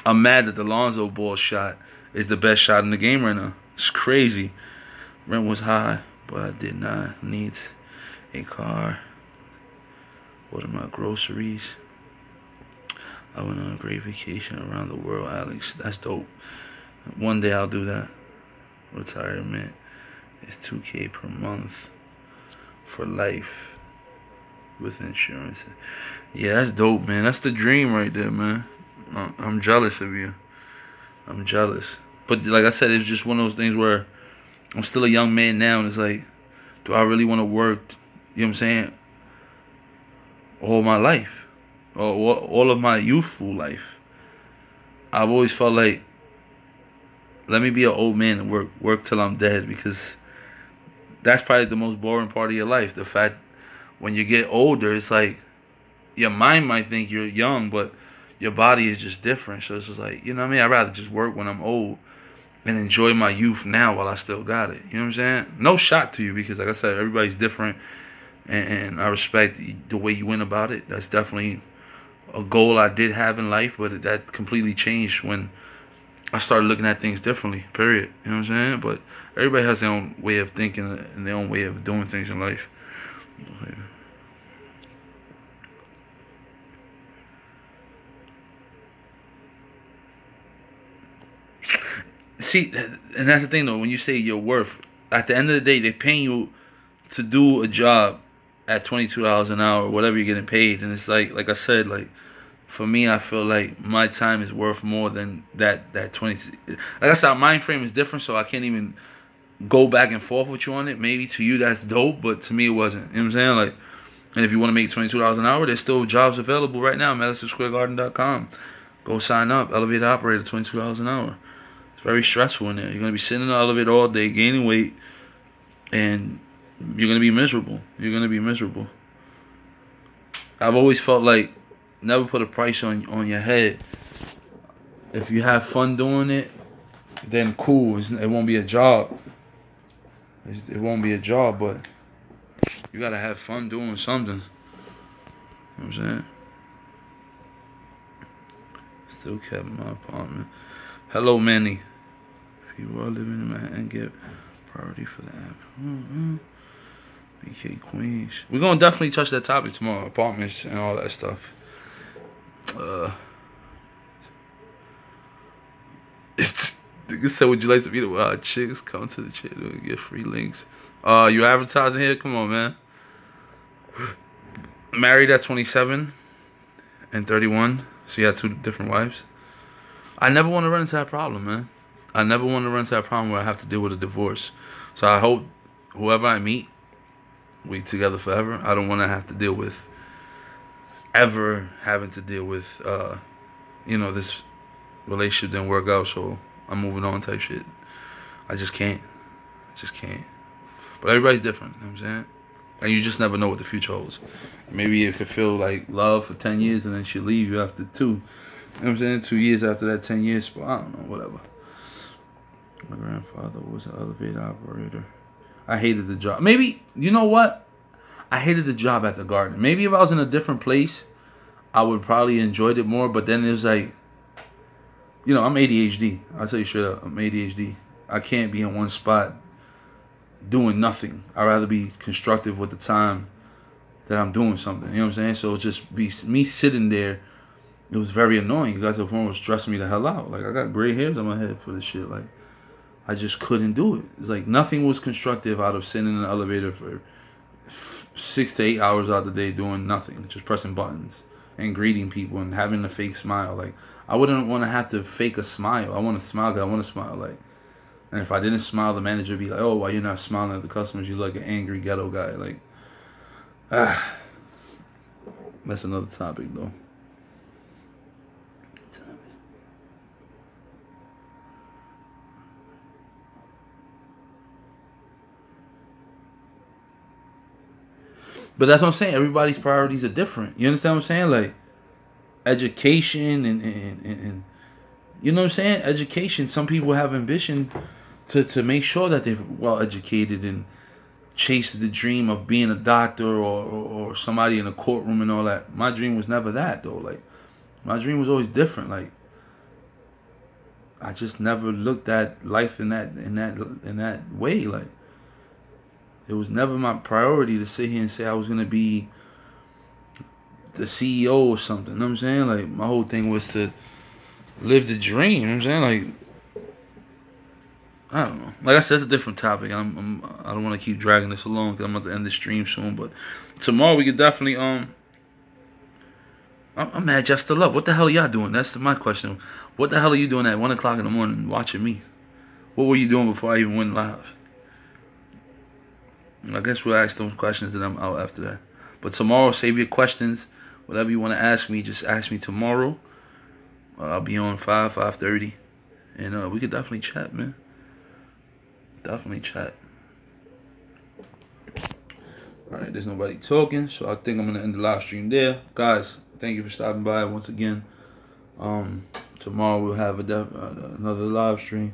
I'm mad that the Lonzo ball shot is the best shot in the game right now. It's crazy. Rent was high, but I did not need a car. Order my groceries. I went on a great vacation around the world, Alex. That's dope. One day I'll do that. Retirement is $2K per month for life with insurance. Yeah, that's dope, man. That's the dream right there, man. I'm jealous of you. I'm jealous. But like I said, it's just one of those things where I'm still a young man now, and it's like, do I really want to work, you know what I'm saying, all my life? Or all of my youthful life? I've always felt like, let me be an old man and work till I'm dead, because that's probably the most boring part of your life. The fact when you get older, it's like your mind might think you're young, but your body is just different. So it's just like, you know what I mean? I'd rather just work when I'm old and enjoy my youth now while I still got it. You know what I'm saying? No shot to you, because like I said, everybody's different, and I respect the way you went about it. That's definitely a goal I did have in life, but that completely changed when I started looking at things differently, period. You know what I'm saying? But everybody has their own way of thinking and their own way of doing things in life. See, and that's the thing though, when you say your worth, at the end of the day, they're paying you to do a job at $22 an hour, whatever you're getting paid. And it's like I said, like, for me, I feel like my time is worth more than that 20. Like I said, our mind frame is different, so I can't even go back and forth with you on it. Maybe to you that's dope, but to me it wasn't. You know what I'm saying? Like, and if you want to make $22 an hour, there's still jobs available right now. MadisonSquareGarden.com. Go sign up. Elevator operator, $22 an hour. It's very stressful in there. You're gonna be sitting in the elevator all day, gaining weight, and you're gonna be miserable. You're gonna be miserable. I've always felt like, never put a price on your head. If you have fun doing it, then cool. It won't be a job. It won't be a job, but you gotta have fun doing something. You know what I'm saying? Still kept my apartment. Hello, Manny. People are living in Manhattan get priority for the app. BK Queens. We're gonna definitely touch that topic tomorrow. Apartments and all that stuff. Nigga said, would you like to meet the chicks? Come to the channel and get free links. You advertising here? Come on, man. Married at 27 and 31. So you had 2 different wives. I never want to run into that problem, man. I never want to run into that problem where I have to deal with a divorce. So I hope whoever I meet, we together forever. I don't want to have to deal with, ever having to deal with, this relationship didn't work out, so I'm moving on type shit. I just can't. But everybody's different, you know what I'm saying? And you just never know what the future holds. Maybe it could feel like love for 10 years and then she'll leave you after 2. You know what I'm saying? 2 years after that 10 years, but I don't know, whatever. My grandfather was an elevator operator. I hated the job. Maybe, you know what? I hated the job at the garden. Maybe if I was in a different place, I would probably enjoyed it more. But then it was like, I'm ADHD. I'll tell you straight up, I'm ADHD. I can't be in one spot doing nothing. I'd rather be constructive with the time that I'm doing something. You know what I'm saying? So it's just me sitting there. It was very annoying. You guys at the point was stressing me the hell out. Like, I got gray hairs on my head for this shit. Like, I just couldn't do it. It's like nothing was constructive out of sitting in an elevator for 6 to 8 hours out of the day doing nothing, just pressing buttons and greeting people and having a fake smile. Like, I wouldn't want to have to fake a smile. I want to smile because I want to smile. Like, and if I didn't smile, the manager would be like, "Oh, why you're not smiling at the customers? You look like an angry ghetto guy." Like, that's another topic though. But that's what I'm saying. Everybody's priorities are different. You understand what I'm saying? Like education and you know what I'm saying? Education. Some people have ambition to make sure that they're well educated and chase the dream of being a doctor or somebody in a courtroom and all that. My dream was never that though. Like my dream was always different. Like I just never looked at life in that way. Like it was never my priority to sit here and say I was gonna be the CEO or something. You know what I'm saying? Like my whole thing was to live the dream. You know what I'm saying? Like I don't know. Like I said, it's a different topic. I don't want to keep dragging this along because I'm about to end the stream soon. But tomorrow we could definitely I'm mad y'all still up. What the hell are y'all doing? That's my question. What the hell are you doing at 1 o'clock in the morning watching me? What were you doing before I even went live? I guess we'll ask those questions and I'm out after that. But tomorrow, save your questions. Whatever you want to ask me, just ask me tomorrow. I'll be on 5:30. And we could definitely chat, man. Definitely chat. Alright, there's nobody talking, so I think I'm going to end the live stream there. Guys, thank you for stopping by once again. Tomorrow we'll have another live stream.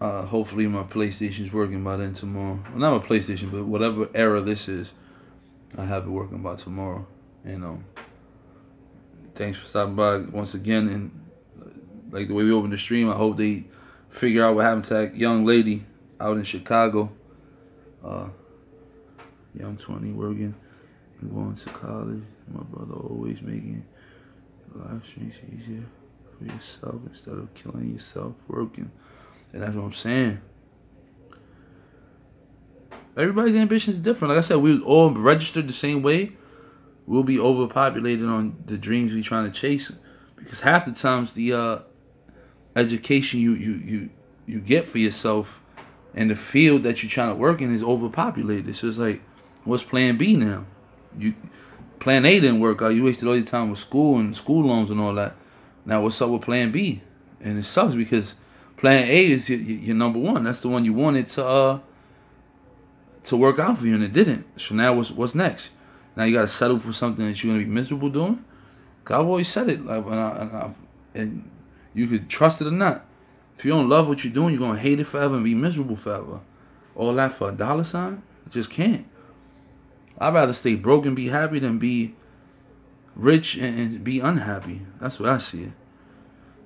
Hopefully my PlayStation's working by then tomorrow. Well, not my PlayStation, but whatever era this is, I have it working by tomorrow. And thanks for stopping by once again. And like the way we opened the stream, I hope they figure out what happened to that young lady out in Chicago. Yeah, I'm 20, working and going to college. My brother always making live streams easier for yourself instead of killing yourself working. And that's what I'm saying. Everybody's ambition is different. Like I said, we all registered the same way. We'll be overpopulated on the dreams we trying to chase, because half the times the education you get for yourself and the field that you're trying to work in is overpopulated. So it's like, what's plan B now? Plan A didn't work out. You wasted all your time with school and school loans and all that. Now what's up with plan B? And it sucks because plan A is your number one. That's the one you wanted to work out for you, and it didn't. So now what's next? Now you gotta settle for something that you're gonna be miserable doing. Cause I've always said it, like, and you could trust it or not. If you don't love what you're doing, you're gonna hate it forever and be miserable forever. All that for $? It just can't. I'd rather stay broke and be happy than be rich and be unhappy. That's what I see it.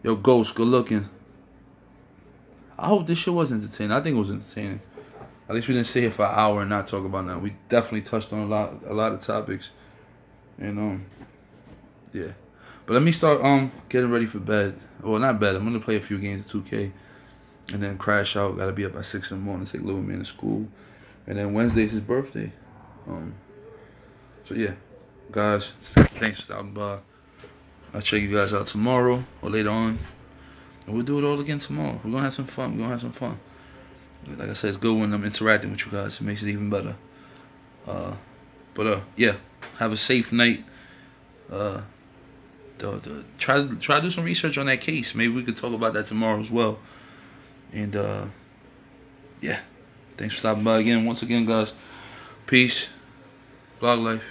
Yo, Ghost, good looking. I hope this shit was entertaining. I think it was entertaining. At least we didn't sit here for an hour and not talk about that. We definitely touched on a lot of topics. And yeah. But let me start getting ready for bed. Well, not bed. I'm gonna play a few games of 2K and then crash out. Gotta be up at 6 in the morning, take little man to school. And then Wednesday's his birthday. So yeah, guys, thanks for stopping by. I'll check you guys out tomorrow or later on. And we'll do it all again tomorrow. We're gonna have some fun. Like I said, it's good when I'm interacting with you guys. It makes it even better. But yeah, have a safe night. Try to do some research on that case. Maybe we could talk about that tomorrow as well. And yeah, thanks for stopping by again. Once again, guys, peace. Vlog life.